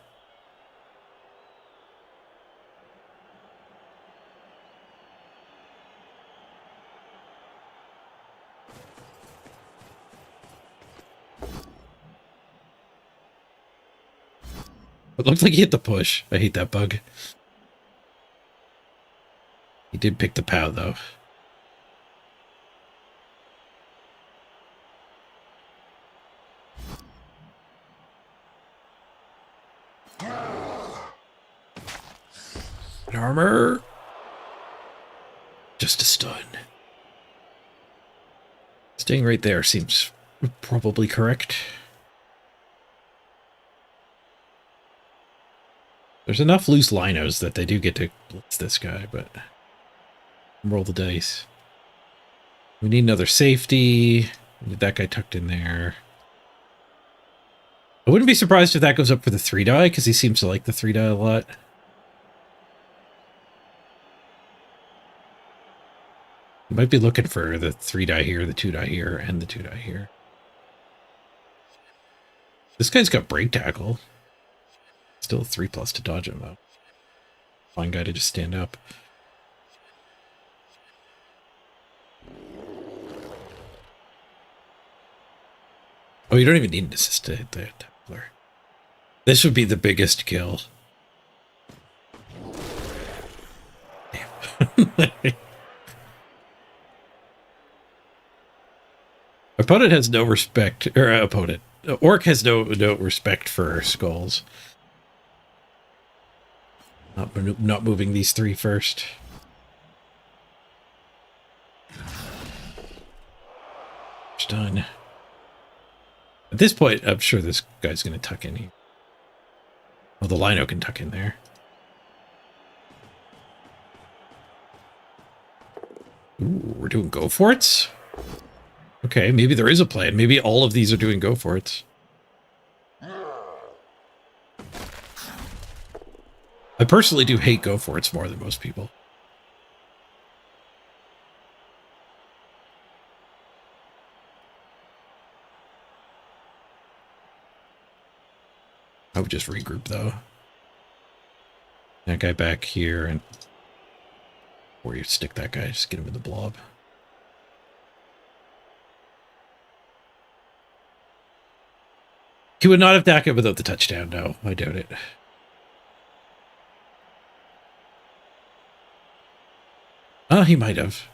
It looked like he hit the push. I hate that bug. He did pick the POW, though. Armor. Just a stun. Staying right there seems probably correct. There's enough loose linos that they do get to blitz this guy, but roll the dice. We need another safety. We need that guy tucked in there. I wouldn't be surprised if that goes up for the 3-die, because he seems to like the 3-die a lot. You might be looking for the 3-die here, the 2-die here, and the 2-die here. This guy's got break tackle. Still a 3+ to dodge him, though. Fine guy to just stand up. Oh, you don't even need an assist to hit the tackler. This would be the biggest kill. Damn. Opponent has no respect, or opponent. Orc has no respect for skulls. Not moving these 3 first. It's done. At this point, I'm sure this guy's going to tuck in here. Well, the lino can tuck in there. we're doing go for it. Okay, maybe there is a plan. Maybe all of these are doing go for it. I personally do hate go for it's more than most people. I would just regroup though. That guy back here, and or you stick that guy, just get him in the blob. He would not have DACA without the touchdown. No, I doubt it. Oh, he might have.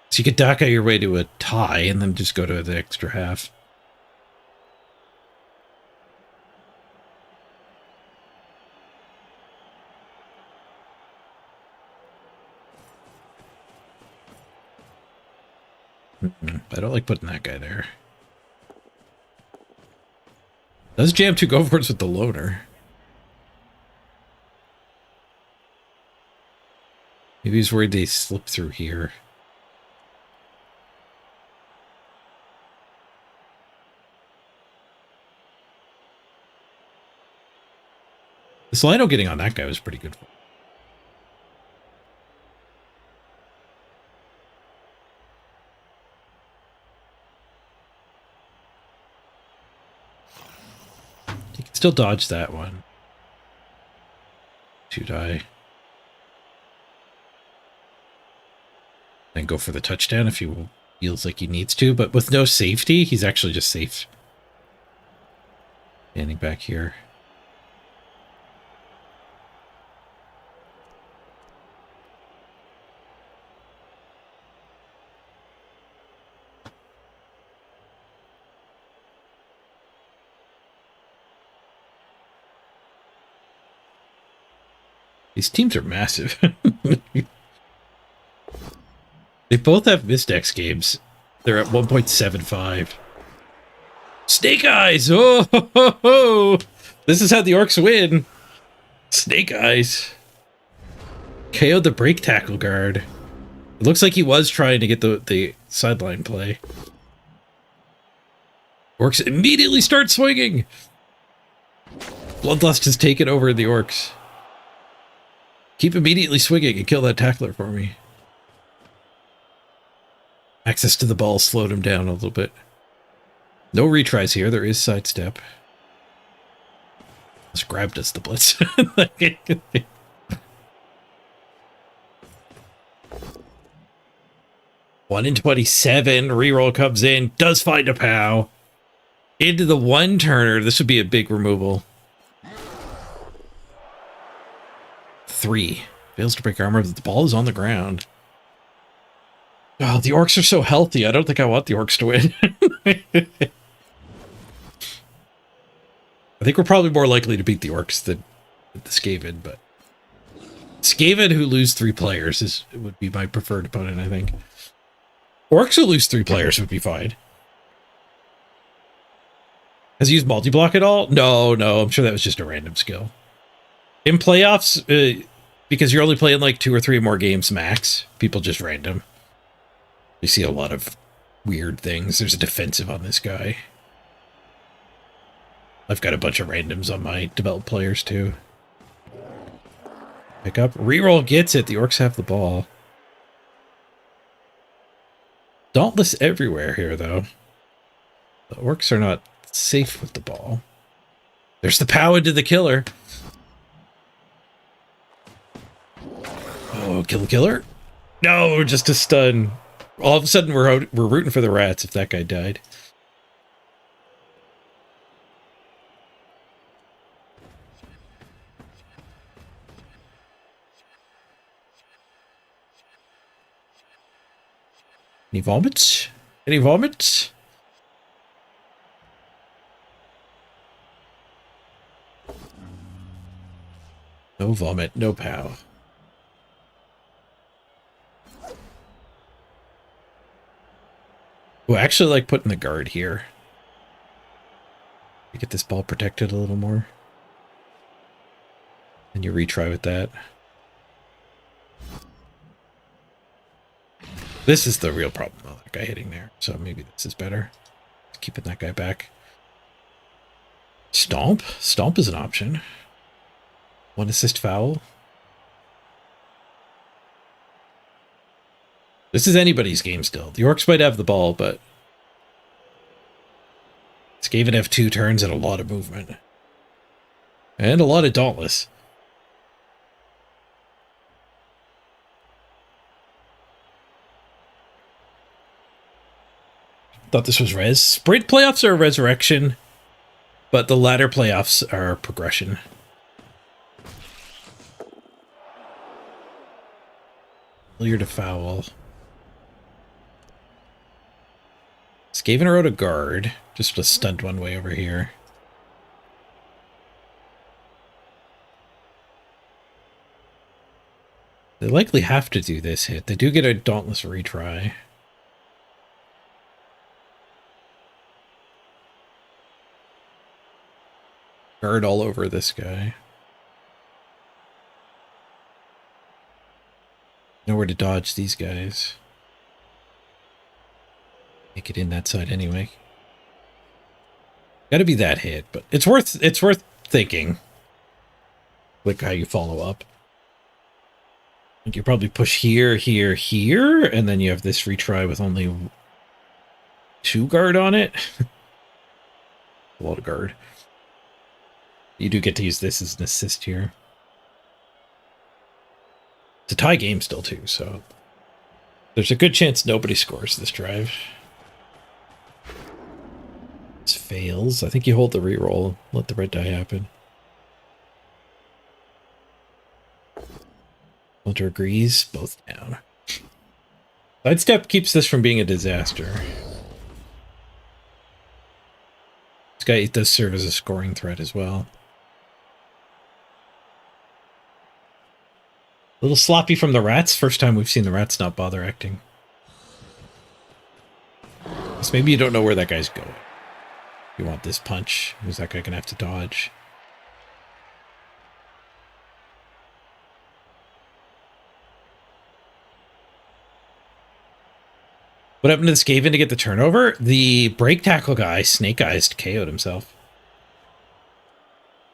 So you could DACA your way to a tie and then just go to the extra half. I don't like putting that guy there. Does jam 2 go for it with the loner. Maybe he's worried they slip through here. The Slido getting on that guy was pretty good. You can still dodge that one. 2 die. Then go for the touchdown if he feels like he needs to, but with no safety, he's actually just safe. Standing back here. These teams are massive. They both have Mistex games. They're at 1.75. Snake Eyes! Oh, ho, ho, ho. This is how the Orcs win. Snake Eyes. KO'd the break tackle guard. It looks like he was trying to get the sideline play. Orcs immediately start swinging. Bloodlust has taken over the Orcs. Keep immediately swinging and kill that tackler for me. Access to the ball slowed him down a little bit. No retries here. There is sidestep. Just grabbed us the blitz. 1 in 27. Reroll comes in. Does find a POW. Into the 1-turner. This would be a big removal. 3. Fails to break armor. The ball is on the ground. Oh, the Orcs are so healthy. I don't think I want the Orcs to win. I think we're probably more likely to beat the Orcs than the Skaven, but Skaven who lose 3 players would be my preferred opponent, I think. Orcs who lose 3 players would be fine. Has he used multi-block at all? No, I'm sure that was just a random skill. In playoffs, because you're only playing like 2 or 3 more games max, people just random. You see a lot of weird things. There's a defensive on this guy. I've got a bunch of randoms on my developed players too. Pick up. Reroll gets it. The Orcs have the ball. Dauntless everywhere here, though. The Orcs are not safe with the ball. There's the POW into the killer. Oh, kill the killer? No, just a stun. All of a sudden, we're rooting for the rats if that guy died. Any vomits? Any vomits? No vomit, no POW. Oh, I actually like putting the guard here. You get this ball protected a little more. And you retry with that. This is the real problem. Oh, that guy hitting there. So maybe this is better. Keeping that guy back. Stomp? Stomp is an option. 1 assist foul. This is anybody's game still. The Orcs might have the ball, but Skaven have 2 turns and a lot of movement. And a lot of Dauntless. Thought this was res. Sprint playoffs are a resurrection, but the latter playoffs are progression. Failure to foul. Skaven are out of guard. Just a stunned one way over here. They likely have to do this hit. They do get a Dauntless retry. Guard all over this guy. Nowhere to dodge these guys. Make it in that side anyway. Gotta be that hit, but it's worth thinking. Like how you follow up. Like you probably push here, here, here, and then you have this retry with only 2 guard on it. A lot of guard. You do get to use this as an assist here. It's a tie game still too, so there's a good chance nobody scores this drive. This fails. I think you hold the reroll. Let the red die happen. Hunter agrees. Both down. Sidestep keeps this from being a disaster. This guy does serve as a scoring threat as well. A little sloppy from the rats. First time we've seen the rats not bother acting. So maybe you don't know where that guy's going. You want this punch. Who's that guy gonna have to dodge? What happened to the Skaven to get the turnover? The break tackle guy, Snake Eyes, KO'd himself.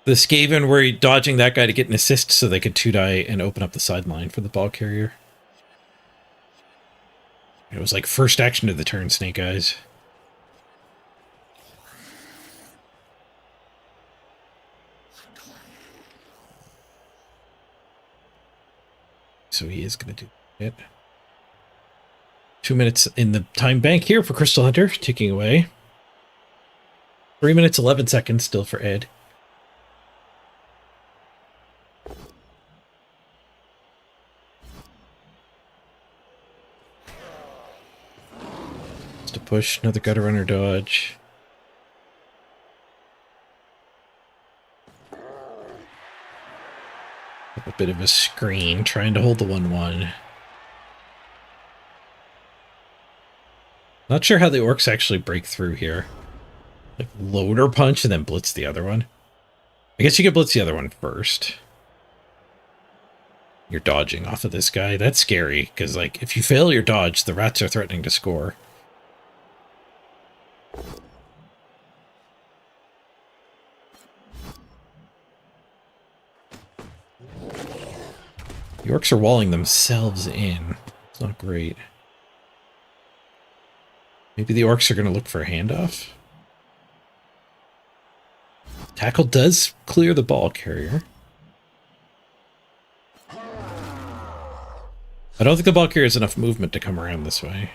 The Skaven were dodging that guy to get an assist so they could 2-die and open up the sideline for the ball carrier. It was like first action of the turn, Snake Eyes. So he is going to do it. 2 minutes in the time bank here for Crystal Hunter, ticking away. 3 minutes, 11 seconds still for Ed. Just a push, another gutter runner dodge. A bit of a screen, trying to hold the 1-1. Not sure how the Orcs actually break through here. Like loader punch and then blitz the other one. I guess you could blitz the other one first. You're dodging off of this guy. That's scary, because like if you fail your dodge, the rats are threatening to score. The Orcs are walling themselves in. It's not great. Maybe the Orcs are going to look for a handoff. Tackle does clear the ball carrier. I don't think the ball carrier has enough movement to come around this way.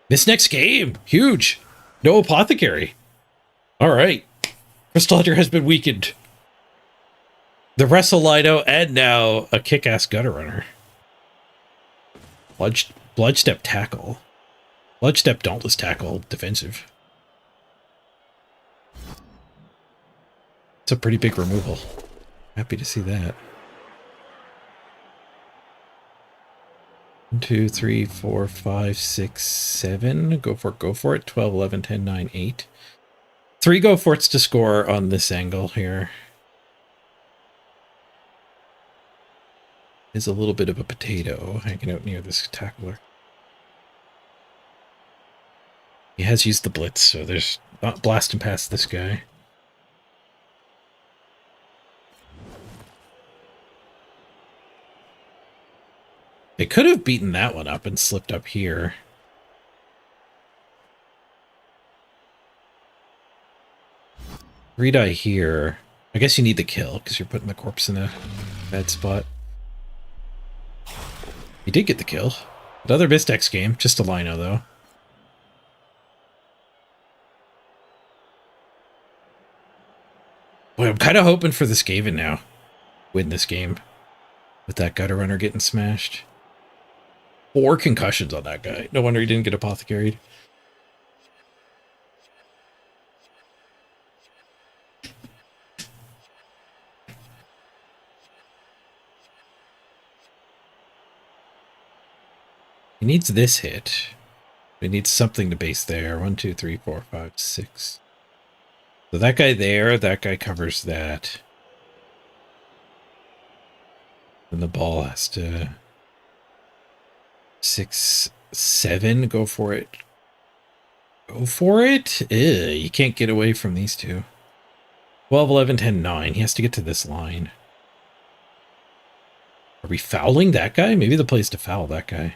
This next game, huge. No apothecary. All right. Crystal Hunter has been weakened. The Wrestle Lido and now a kick-ass gutter runner. Bloodstep tackle. Bloodstep dauntless tackle defensive. It's a pretty big removal. Happy to see that. 1, 2, 3, 4, 5, 6, 7. Go for it. 12, 11, 10, 9, 8. 3 go for it's to score on this angle here. is a little bit of a potato hanging out near this tackler. He has used the blitz, so there's not blasting past this guy. They could have beaten that one up and slipped up here. Three die here. I guess you need the kill because you're putting the corpse in a bad spot. You did get the kill. Another Mistex game, just a lino though. Boy, I'm kind of hoping for the Skaven now. Win this game. With that gutter runner getting smashed. 4 concussions on that guy. No wonder he didn't get apothecaried. He needs this hit. He needs something to base there. 1, 2, 3, 4, 5, 6. So that guy there, that guy covers that. And the ball has to... 6, 7, go for it. Go for it? Ew, you can't get away from these two. 12, 11, 10, 9. He has to get to this line. Are we fouling that guy? Maybe the play's to foul that guy.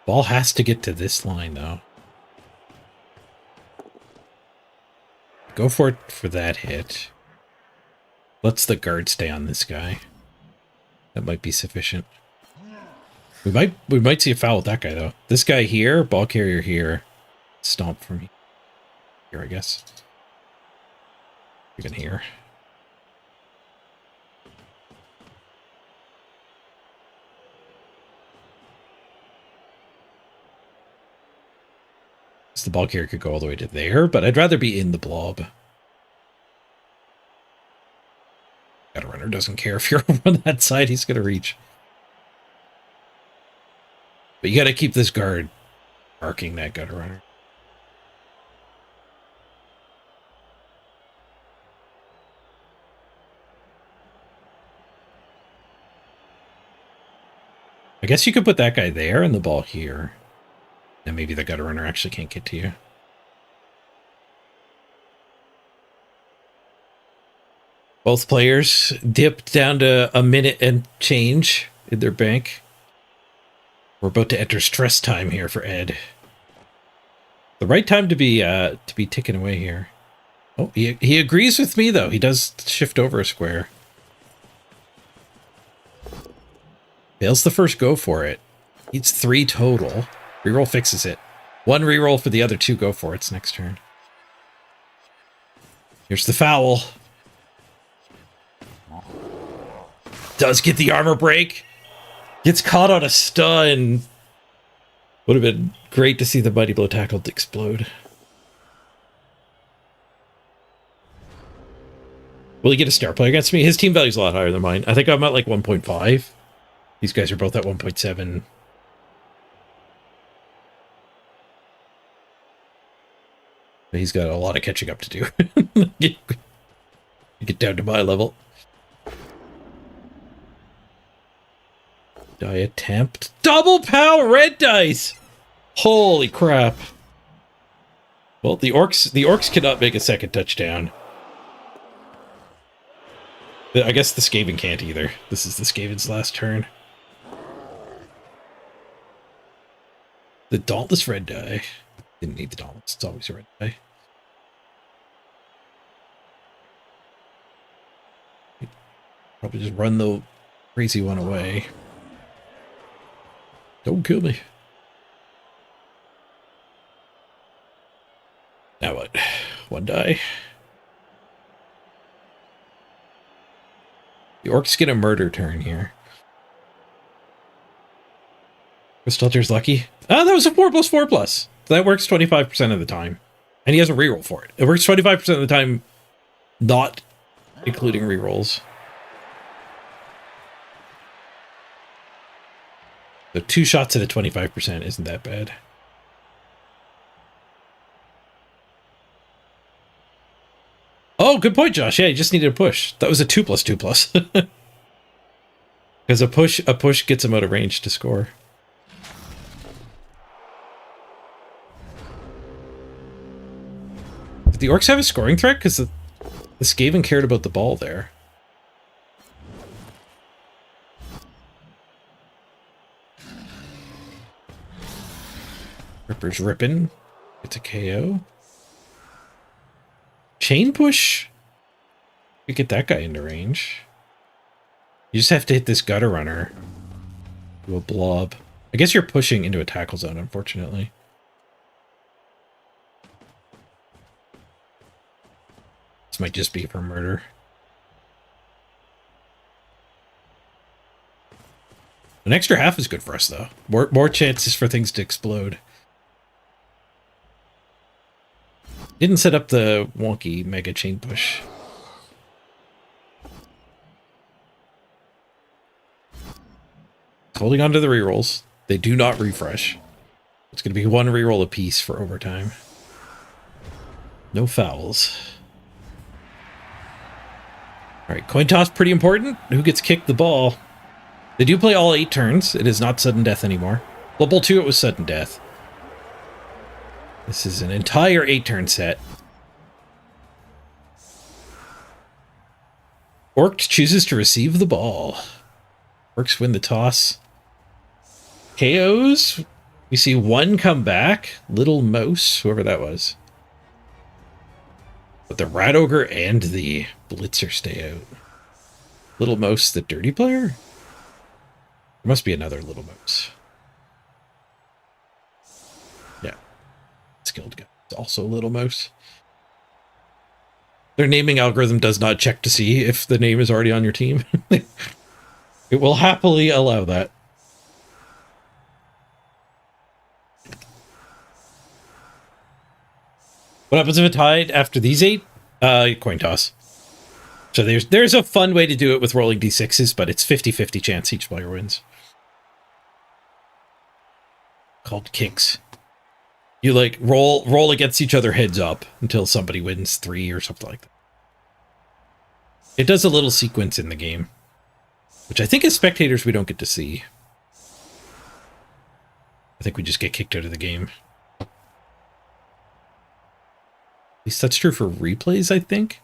Ball has to get to this line, though. Go for it for that hit. Let's the guard stay on this guy. That might be sufficient. We might see a foul with that guy, though. This guy here, ball carrier here. Stomp from here, I guess. Even here. The ball carrier could go all the way to there, but I'd rather be in the blob. Gutter runner doesn't care if you're over on that side, he's gonna reach. But you gotta keep this guard marking that gutter runner. I guess you could put that guy there and the ball here. And maybe the gutter runner actually can't get to you. Both players dipped down to a minute and change in their bank. We're about to enter stress time here for Ed. The right time to be ticking away here. Oh, he agrees with me though. He does shift over a square. Fails the first go for it. Needs 3 total. Reroll fixes it. 1 reroll for the other 2 go for it's next turn. Here's the foul. Does get the armor break. Gets caught on a stun. Would have been great to see the Mighty Blow tackle explode. Will he get a star play against me? His team value's a lot higher than mine. I think I'm at like 1.5. These guys are both at 1.7. He's got a lot of catching up to do. Get down to my level. Die attempt. Double power red dice! Holy crap. Well, the orcs cannot make a second touchdown. I guess the Skaven can't either. This is the Skaven's last turn. The Dauntless red die. Didn't need the Dauntless. It's always a red die. Probably just run the crazy one away. Don't kill me. Now what? 1 die. The orcs get a murder turn here. Crystalter's lucky. Ah, that was a 4+4+. So that works 25% of the time. And he has a reroll for it. It works 25% of the time, not including rerolls. So 2 shots at a 25% isn't that bad. Oh, good point, Josh. Yeah, you just needed a push. That was a 2+2+. Because a push gets him out of range to score. Did the Orcs have a scoring threat? Because the Skaven cared about the ball there. Ripper's ripping. It's a KO. Chain push? You get that guy into range. You just have to hit this gutter runner. Do a blob. I guess you're pushing into a tackle zone, unfortunately. This might just be for murder. An extra half is good for us, though. More chances for things to explode. Didn't set up the wonky mega chain push. Holding on to the rerolls. They do not refresh. It's going to be one reroll apiece for overtime. No fouls. Alright, coin toss pretty important. Who gets kicked the ball? They do play all 8 turns. It is not sudden death anymore. Blood Bowl 2, it was sudden death. This is an entire 8-turn set. Orc chooses to receive the ball. Orcs win the toss. KOs. We see one come back. Little Mouse, whoever that was. But the Rat Ogre and the Blitzer stay out. Little Mouse, the dirty player? There must be another Little Mouse. Yeah. Skilled guy. It's also Little Mouse. Their naming algorithm does not check to see if the name is already on your team. It will happily allow that. What happens if it tied after these 8? Coin toss. So there's a fun way to do it with rolling d6s, but it's 50-50 chance each player wins. Called kicks. You like roll against each other heads up until somebody wins 3 or something like that. It does a little sequence in the game, which I think as spectators we don't get to see. I think we just get kicked out of the game. At least that's true for replays, I think.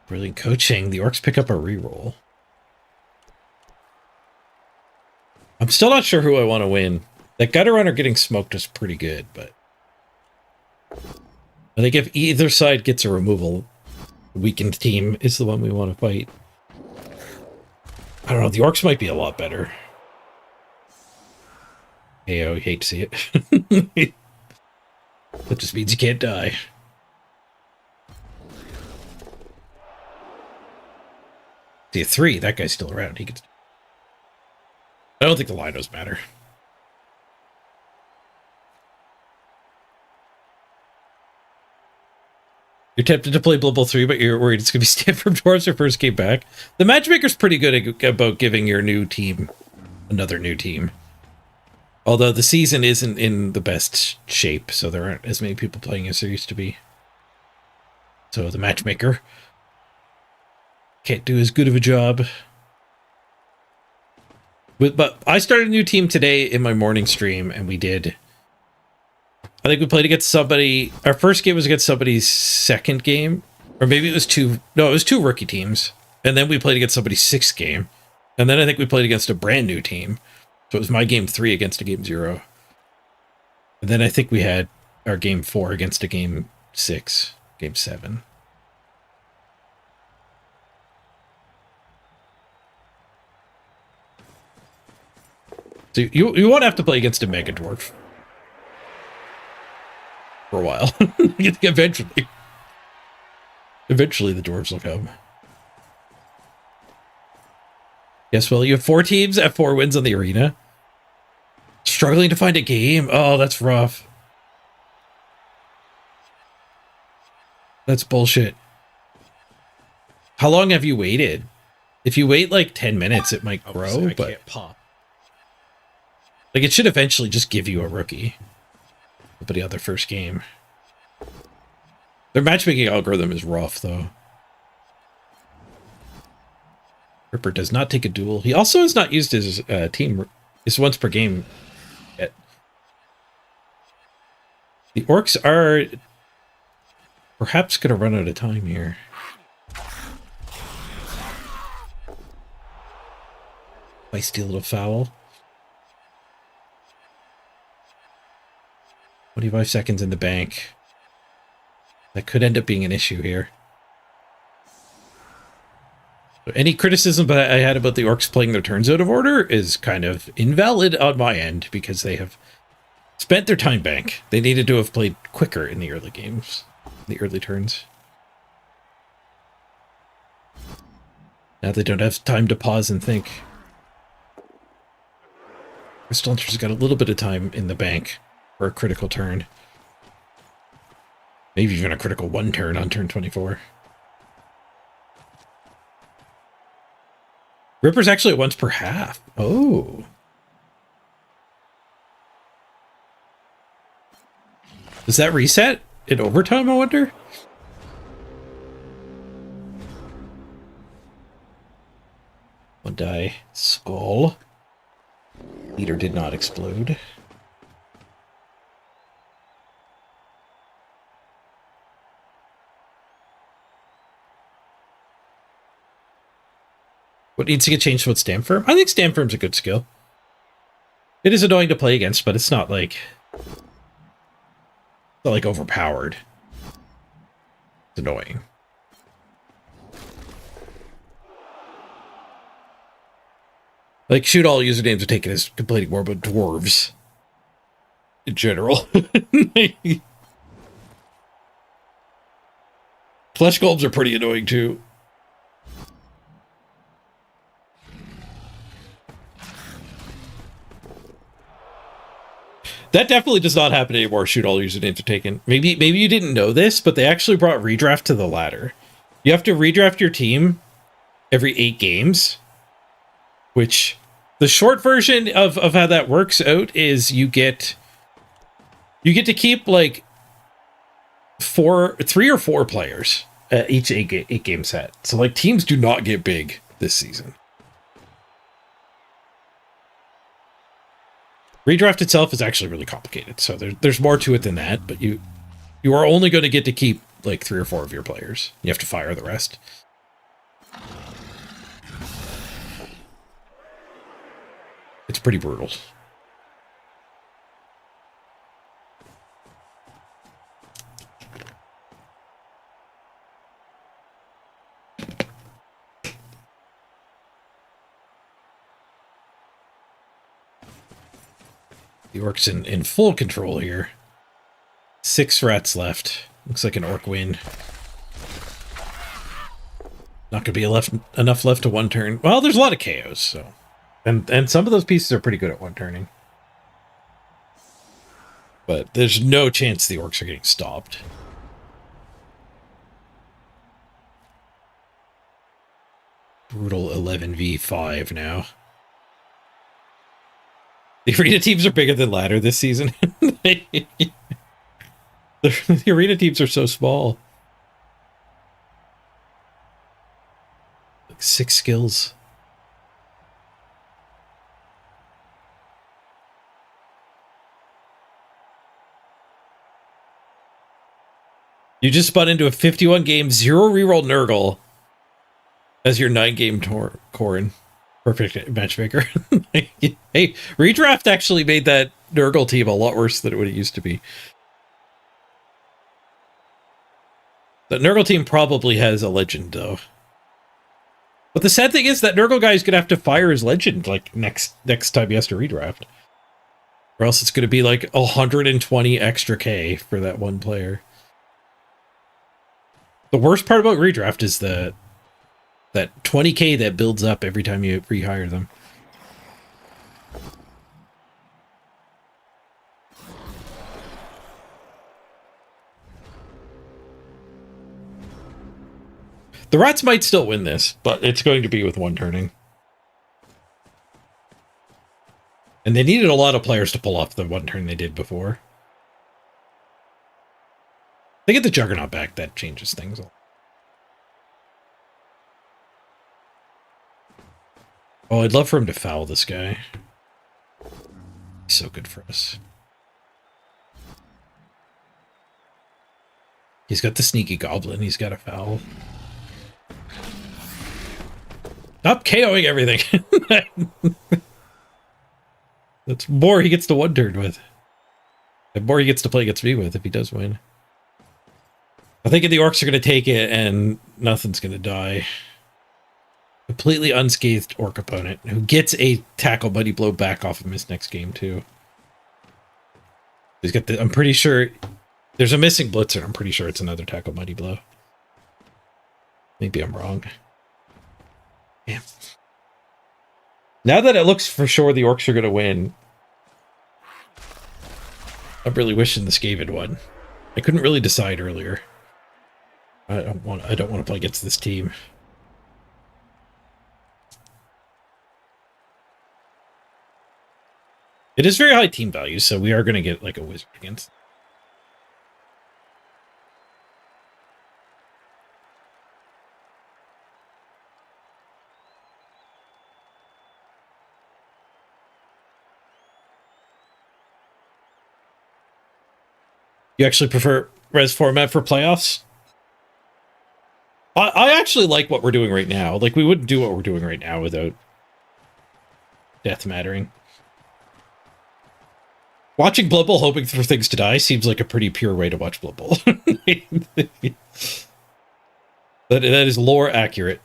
Brilliant coaching. The Orcs pick up a reroll. I'm still not sure who I want to win. That gutter runner getting smoked is pretty good, but I think if either side gets a removal, the weakened team is the one we want to fight. I don't know. The Orcs might be a lot better. Hey, I hate to see it. That just means you can't die. See a 3, that guy's still around. He gets. I don't think the linos matter. You're tempted to play Blood Bowl 3, but you're worried it's going to be Stanford Dwarves your first game back. The matchmaker's pretty good about giving your new team another new team. Although the season isn't in the best shape, so there aren't as many people playing as there used to be. So the matchmaker can't do as good of a job. But I started a new team today in my morning stream, and we did. I think we played against somebody. Our first game was against somebody's second game. Or maybe it was 2. No, it was 2 rookie teams. And then we played against somebody's 6th game. And then I think we played against a brand new team. So it was my game 3 against a game 0. And then I think we had our game 4 against a game 6. Game 7. So you won't have to play against a Mega Dwarf. for a while. Eventually the dwarves will come. Yes, well, you have 4 teams at 4 wins on the arena. Struggling to find a game. Oh, that's rough. That's bullshit. How long have you waited? If you wait like 10 minutes, it might grow, but can't pop. Like, it should eventually just give you a rookie. Nobody on their first game. Their matchmaking algorithm is rough, though. Ripper does not take a duel. He also has not used his team, his once per game yet. The orcs are perhaps going to run out of time here. Feisty little foul. 25 seconds in the bank. That could end up being an issue here. So any criticism that I had about the orcs playing their turns out of order is kind of invalid on my end, because they have spent their time bank. They needed to have played quicker in the early games, the early turns. Now they don't have time to pause and think. Crystal Hunter's got a little bit of time in the bank for a critical turn. Maybe even a critical 1 turn on turn 24. Ripper's actually at once per half. Oh. Does that reset in overtime, I wonder? One die. Skull. Leader did not explode. What needs to get changed with Stand Firm? I think Stand Firm's a good skill. It is annoying to play against, but it's not like overpowered. It's annoying. Like, shoot, all usernames are taken as complaining more about dwarves in general. Flesh golems are pretty annoying too. That definitely does not happen anymore. Shoot, all usernames are taken. Maybe you didn't know this, but they actually brought redraft to the ladder. You have to redraft your team every 8 games, which the short version of how that works out is you get to keep like 3 or 4 players at each 8 game set. So like teams do not get big this season. Redraft itself is actually really complicated, so there's more to it than that, but you are only going to get to keep like 3 or 4 of your players. You have to fire the rest. It's pretty brutal. The orc's in full control here. 6 rats left. Looks like an orc win. Not gonna be enough left to 1 turn. Well, there's a lot of KOs, so. And some of those pieces are pretty good at 1 turning. But there's no chance the orcs are getting stopped. Brutal 11v5 now. The arena teams are bigger than ladder this season. The arena teams are so small. Like 6 skills. You just spun into a 51 game 0 reroll Nurgle as your 9 game Corrin. Perfect matchmaker. Hey, redraft actually made that Nurgle team a lot worse than what it used to be. The Nurgle team probably has a legend, though. But the sad thing is that Nurgle guy is going to have to fire his legend like next time he has to redraft. Or else it's going to be like 120 extra K for that one player. The worst part about redraft is that 20K that builds up every time you rehire them. The Rats might still win this, but it's going to be with one turning. And they needed a lot of players to pull off the one turn they did before. They get the Juggernaut back, that changes things. Oh, I'd love for him to foul this guy. He's so good for us. He's got the sneaky goblin. He's got a foul. Stop KOing everything. That's more he gets to one turn with. And more he gets to play against me with if he does win. I think the orcs are going to take it and nothing's going to die. Completely unscathed orc opponent who gets a tackle buddy blow back off him his next game too. He's got the, I'm pretty sure there's a missing blitzer. I'm pretty sure it's another tackle buddy blow. Maybe I'm wrong. Damn. Now that it looks for sure the orcs are going to win, I'm really wishing the Skaven won. I couldn't really decide earlier. I don't want to play against this team. It is very high team value, so we are going to get like a wizard against. You actually prefer res format for playoffs? I actually like what we're doing right now. Like, we wouldn't do what we're doing right now without death mattering. Watching Blood Bowl hoping for things to die seems like a pretty pure way to watch Blood Bowl. That is lore accurate.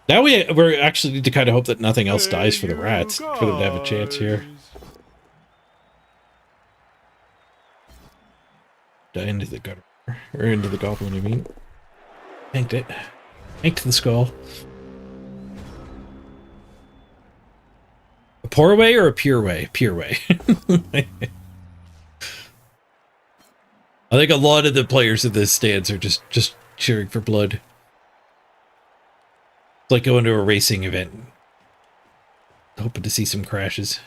Now we're actually need to kind of hope that nothing else dies for the Rats for them to have a chance here. Die into the gutter. Or into the goblin, I mean. Tanked it. Tanked the skull. A poor way or a pure way? Pure way. I think a lot of the players in this stance are just cheering for blood. It's like going to a racing event. Hoping to see some crashes.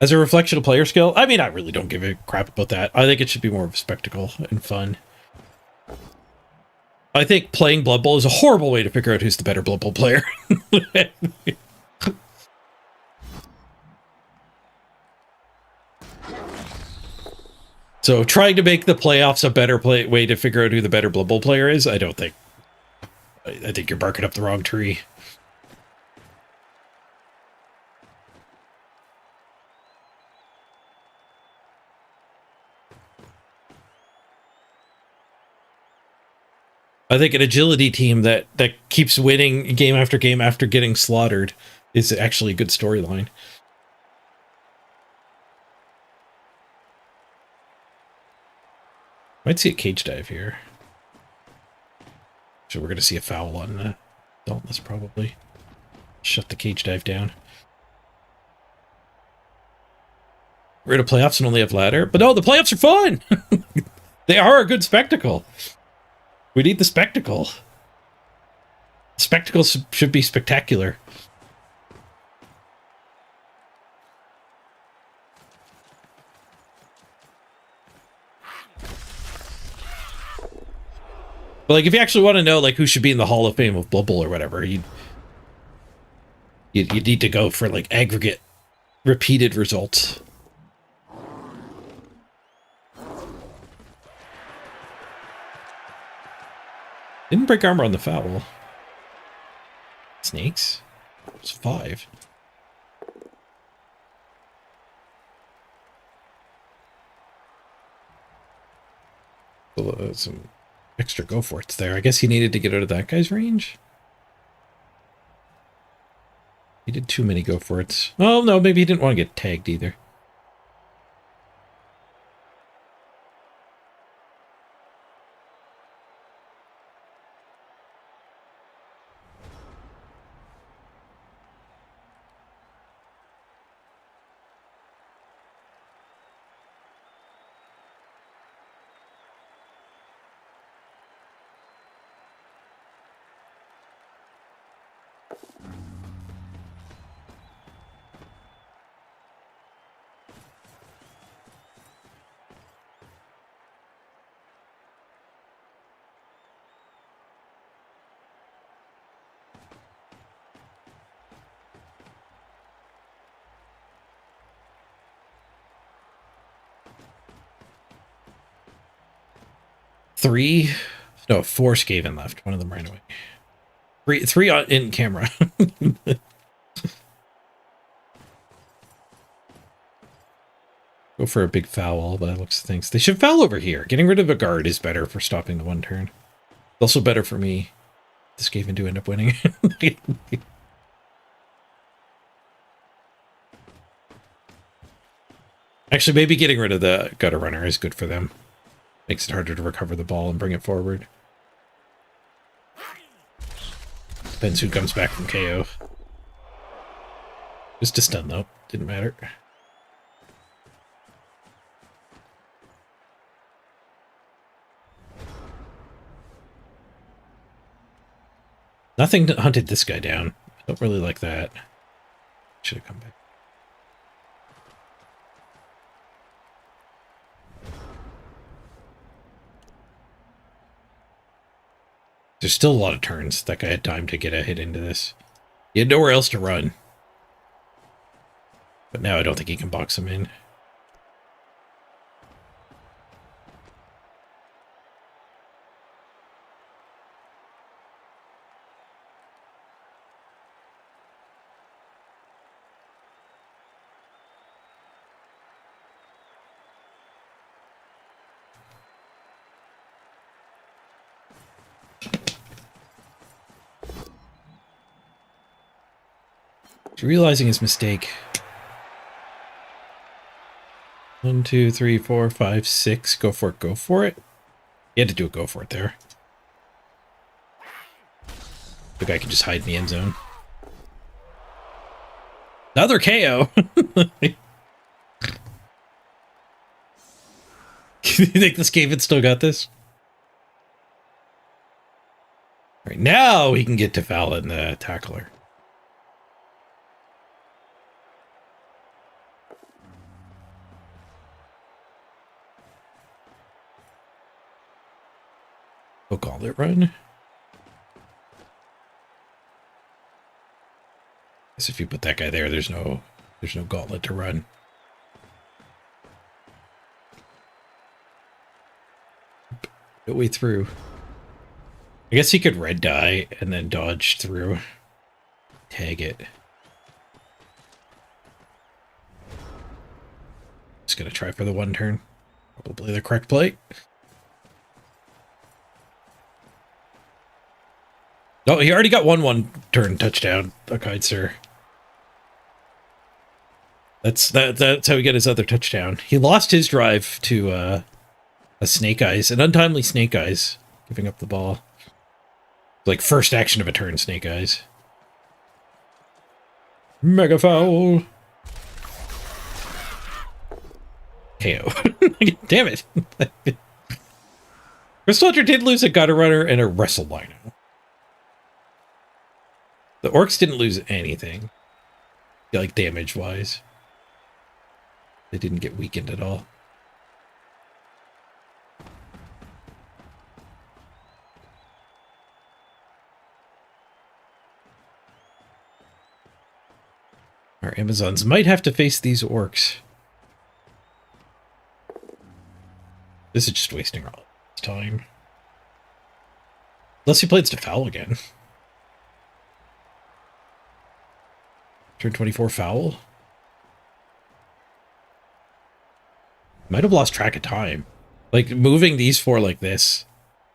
As a reflection of player skill, I mean, I really don't give a crap about that. I think it should be more of a spectacle and fun. I think playing Blood Bowl is a horrible way to figure out who's the better Blood Bowl player. So trying to make the playoffs a better way to figure out who the better Blood Bowl player is, I don't think. I think you're barking up the wrong tree. I think an agility team that keeps winning game after game after getting slaughtered is actually a good storyline. Might see a cage dive here. So we're going to see a foul on Dauntless probably. Shut the cage dive down. We're in playoffs and only have ladder. But no, the playoffs are fun! They are a good spectacle. We need the spectacle. Spectacles should be spectacular. But like, if you actually want to know like who should be in the Hall of Fame of Blood Bowl or whatever, you need to go for like aggregate, repeated results. Didn't break armor on the foul. Snakes? It's 5. Some extra go for it's there. I guess he needed to get out of that guy's range. He did too many go for it's. Oh no, maybe he didn't want to get tagged either. No, 4 Skaven left. One of them ran away. Three in camera. Go for a big foul by the looks of things. They should foul over here. Getting rid of a guard is better for stopping the 1 turn. Also better for me. This Skaven do end up winning. Actually, maybe getting rid of the gutter runner is good for them. Makes it harder to recover the ball and bring it forward. Depends who comes back from KO. Just a stun though. Didn't matter. Nothing hunted this guy down. I don't really like that. Should have come back. There's still a lot of turns. That guy had time to get a hit into this. He had nowhere else to run. But now I don't think he can box him in. Realizing his mistake. 1, 2, 3, 4, 5, 6. Go for it, go for it. He had to do a go for it there. The guy can just hide in the end zone. Another KO. You think this Skaven still got this? All right, now he can get to foul in the tackler. We'll call it run. Guess if you put that guy there, there's no gauntlet to run. Go way through. I guess he could red die and then dodge through. Tag it. Just gonna try for the 1 turn. Probably the correct play. Oh, he already got 1 turn touchdown. A kind sir. That's how he got his other touchdown. He lost his drive to a snake eyes, an untimely snake eyes, giving up the ball. Like first action of a turn, snake eyes. Mega foul. KO. Damn it. Crystal Hunter did lose a gutter runner and a wrestle lino. The orcs didn't lose anything, like damage-wise. They didn't get weakened at all. Our Amazons might have to face these orcs. This is just wasting all this time. Unless he plays to foul again. Turn 24 foul. Might have lost track of time. Like, moving these four like this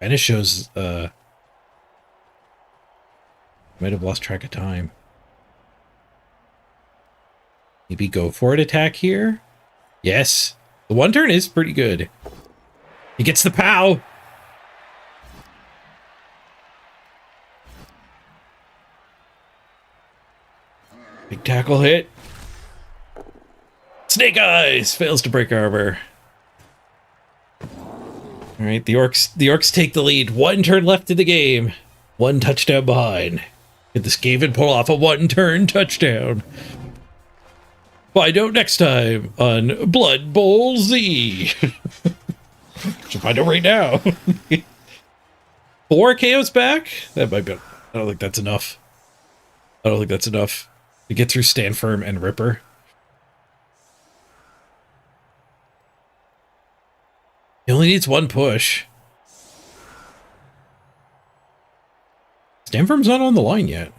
kind of shows, might have lost track of time. Maybe go for it attack here? Yes. The one turn is pretty good. He gets the POW! Big tackle hit. Snake Eyes fails to break armor. All right, the orcs take the lead. One turn left in the game. One touchdown behind. Can the Skaven pull off a one-turn touchdown? Find out next time on Blood Bowl Z. Should find out right now. 4 KOs back? That might be. I don't think that's enough. I don't think that's enough to get through Stand Firm and Ripper. He only needs one push. Stand Firm's not on the line yet.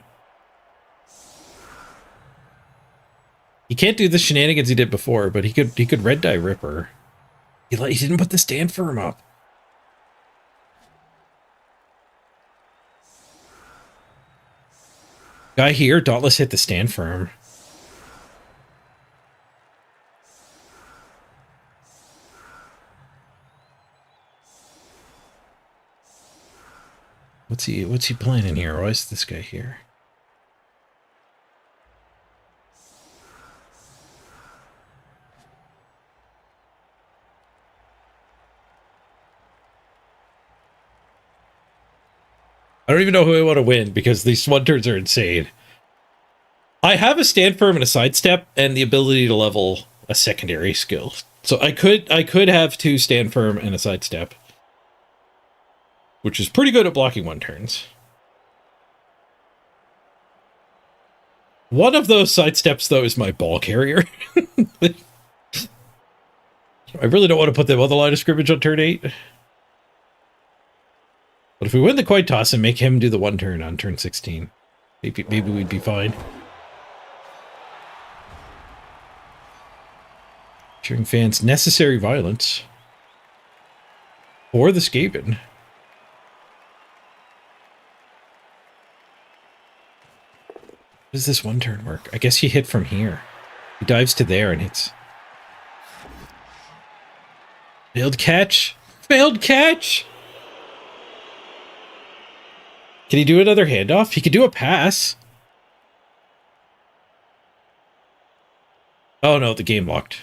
He can't do the shenanigans he did before, but he could red dye Ripper. He didn't put the Stand Firm up. Guy here, Dauntless hit the Stand Firm. What's he planning here? Why is this guy here? I don't even know who I want to win because these one turns are insane. I have a Stand Firm and a Sidestep and the ability to level a secondary skill. So I could have 2 Stand Firm and a Sidestep, which is pretty good at blocking one turns. One of those Sidesteps, though, is my ball carrier. I really don't want to put them on the line of scrimmage on turn 8. But if we win the coin toss and make him do the one turn on turn 16, maybe we'd be fine. Cheering fans, necessary violence for the Skaven. How does this one turn work? I guess he hit from here. He dives to there and hits. Failed catch. Failed catch. Can he do another handoff? He could do a pass. Oh no, the game locked.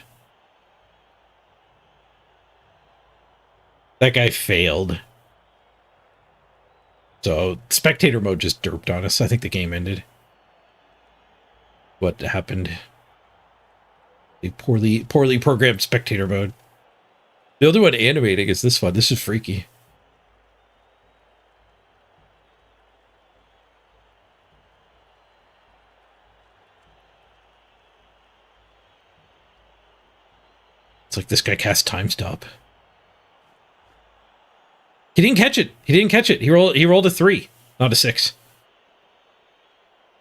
That guy failed. So spectator mode just derped on us. I think the game ended. What happened? A poorly programmed spectator mode. The only one animating is this one. This is freaky. It's like this guy cast time stop. He didn't catch it. He didn't catch it. He rolled a 3, not a 6.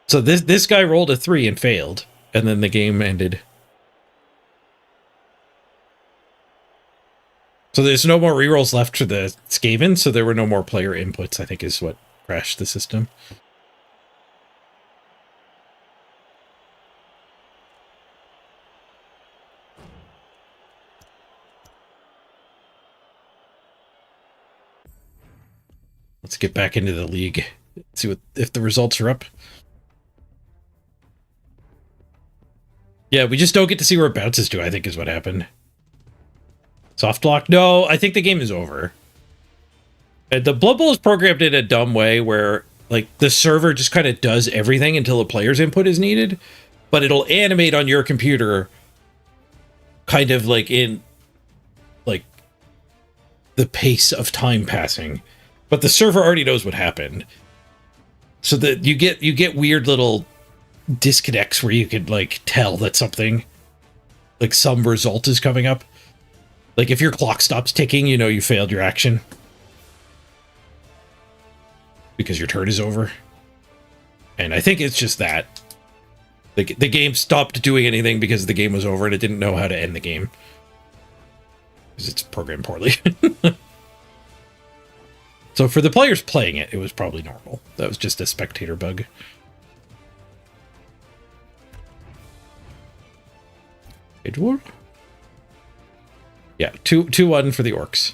So this guy rolled a 3 and failed, and then the game ended. So there's no more rerolls left for the Skaven, so there were no more player inputs, I think is what crashed the system. Let's get back into the league. See if the results are up. Yeah, we just don't get to see where it bounces to, I think is what happened. Soft lock? No, I think the game is over. The Blood Bowl is programmed in a dumb way where, like, the server just kind of does everything until a player's input is needed, but it'll animate on your computer kind of like in, like, the pace of time passing. But the server already knows what happened. So that you get weird little disconnects where you could, like, tell that something, like, some result is coming up. Like, if your clock stops ticking, you know you failed your action. because your turn is over. And I think it's just that. The game stopped doing anything because the game was over and it didn't know how to end the game. Because it's programmed poorly. So for the players playing it, it was probably normal. That was just a spectator bug. Edward? Yeah, 2-1 for the orcs.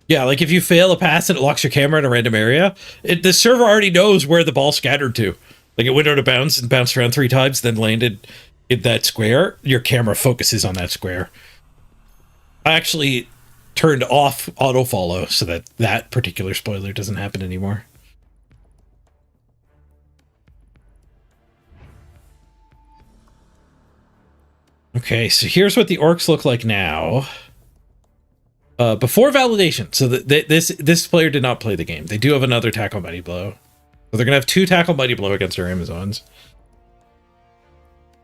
Yeah, like if you fail a pass and it locks your camera in a random area, the server already knows where the ball scattered to. Like it went out of bounds and bounced around 3 times, then landed in that square. Your camera focuses on that square. I actually turned off auto follow so that that particular spoiler doesn't happen anymore. Okay, so here's what the orcs look like now. Before validation, so this player did not play the game. They do have another tackle mighty blow. So they're gonna have 2 tackle mighty blow against our Amazons.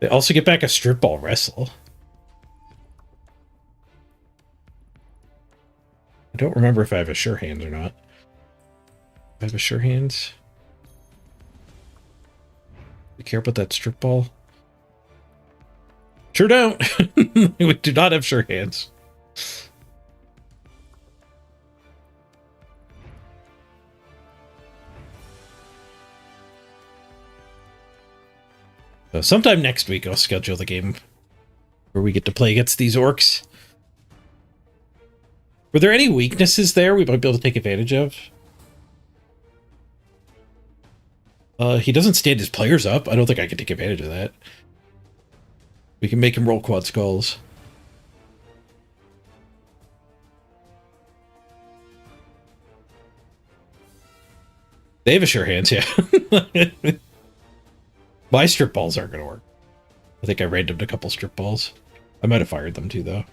They also get back a strip ball wrestle. I don't remember if I have a sure hands or not. I have a sure hands. You care about that strip ball? Sure don't. We do not have sure hands. So sometime next week I'll schedule the game where we get to play against these orcs. Were there any weaknesses there we might be able to take advantage of? He doesn't stand his players up. I don't think I can take advantage of that. We can make him roll quad skulls. They have a sure hands, yeah. My strip balls aren't going to work. I think I randomed a couple strip balls. I might have fired them too, though.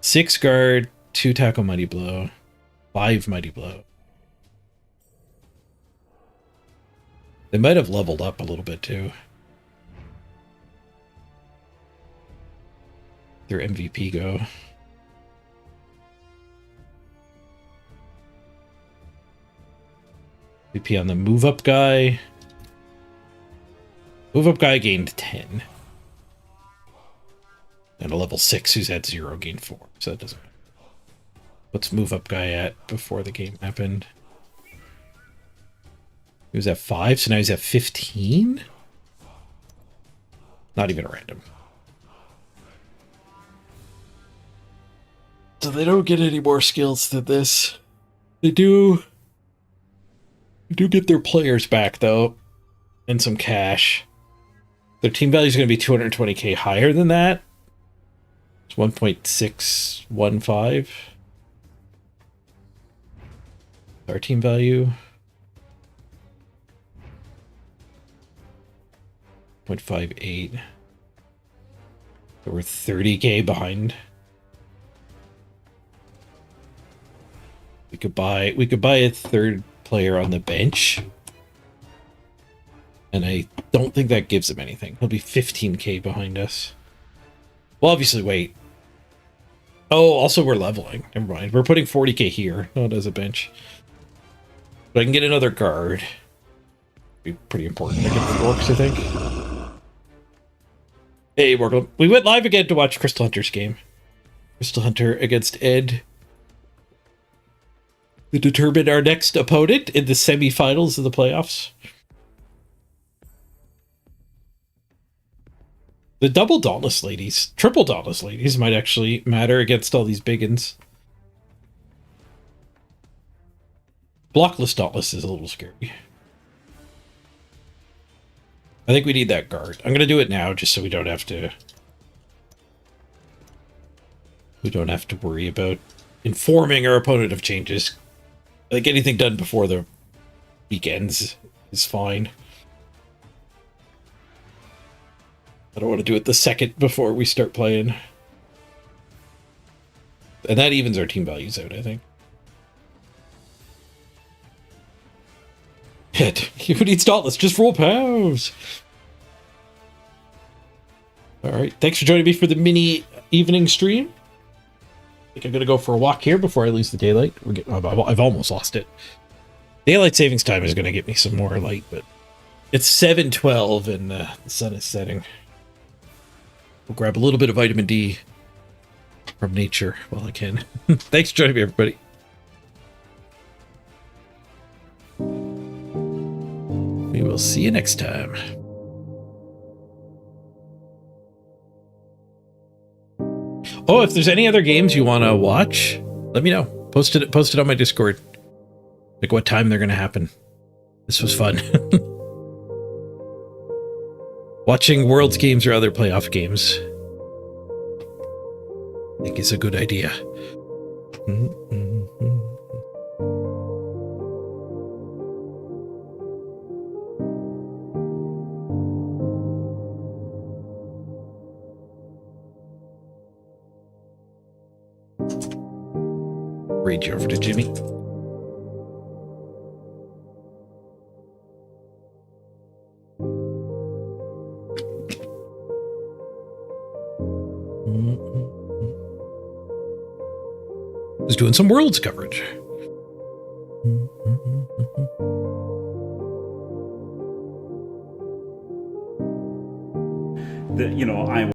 6 guard, 2 tackle mighty blow, 5 mighty blow. They might have leveled up a little bit too. Their MVP go. MVP on the move up guy. Move up guy gained 10. And a level 6 who's at 0 gained 4. So that doesn't matter. What's move up guy at before the game happened? He was at 5, so now he's at 15? Not even a random. So they don't get any more skills than this. They do get their players back, though, and some cash. Their team value is going to be 220k higher than that. It's 1.615. Our team value. 0.58. So we're 30k behind. We could buy a third player on the bench. And I don't think that gives him anything. He'll be 15k behind us. We'll obviously wait. Oh, also we're leveling. Never mind. We're putting 40k here, not as a bench. But I can get another guard. Be pretty important against the orcs, I think. Hey, welcome. We went live again to watch Crystal Hunter's game. Crystal Hunter against Ed. To determine our next opponent in the semifinals of the playoffs. The double Dauntless ladies, triple Dauntless ladies might actually matter against all these biggins. Blockless Dauntless is a little scary. I think we need that guard. I'm going to do it now just so we don't have to... We don't have to worry about informing our opponent of changes. I think anything done before the weekends is fine. I don't want to do it the second before we start playing. And that evens our team values out, I think. Hit. Who needs Dauntless? Just roll POWs. All right. Thanks for joining me for the mini evening stream. I think I'm going to go for a walk here before I lose the daylight. I've almost lost it. Daylight savings time is going to get me some more light, but it's 7:12 and the sun is setting. We'll grab a little bit of vitamin D from nature while I can. Thanks for joining me, everybody. We will see you next time. Oh, if there's any other games you want to watch, let me know. Post it on my Discord. Like what time they're going to happen. This was fun. Watching Worlds games or other playoff games, I think is a good idea. Read you over to Jimmy. Who's doing some Worlds coverage? I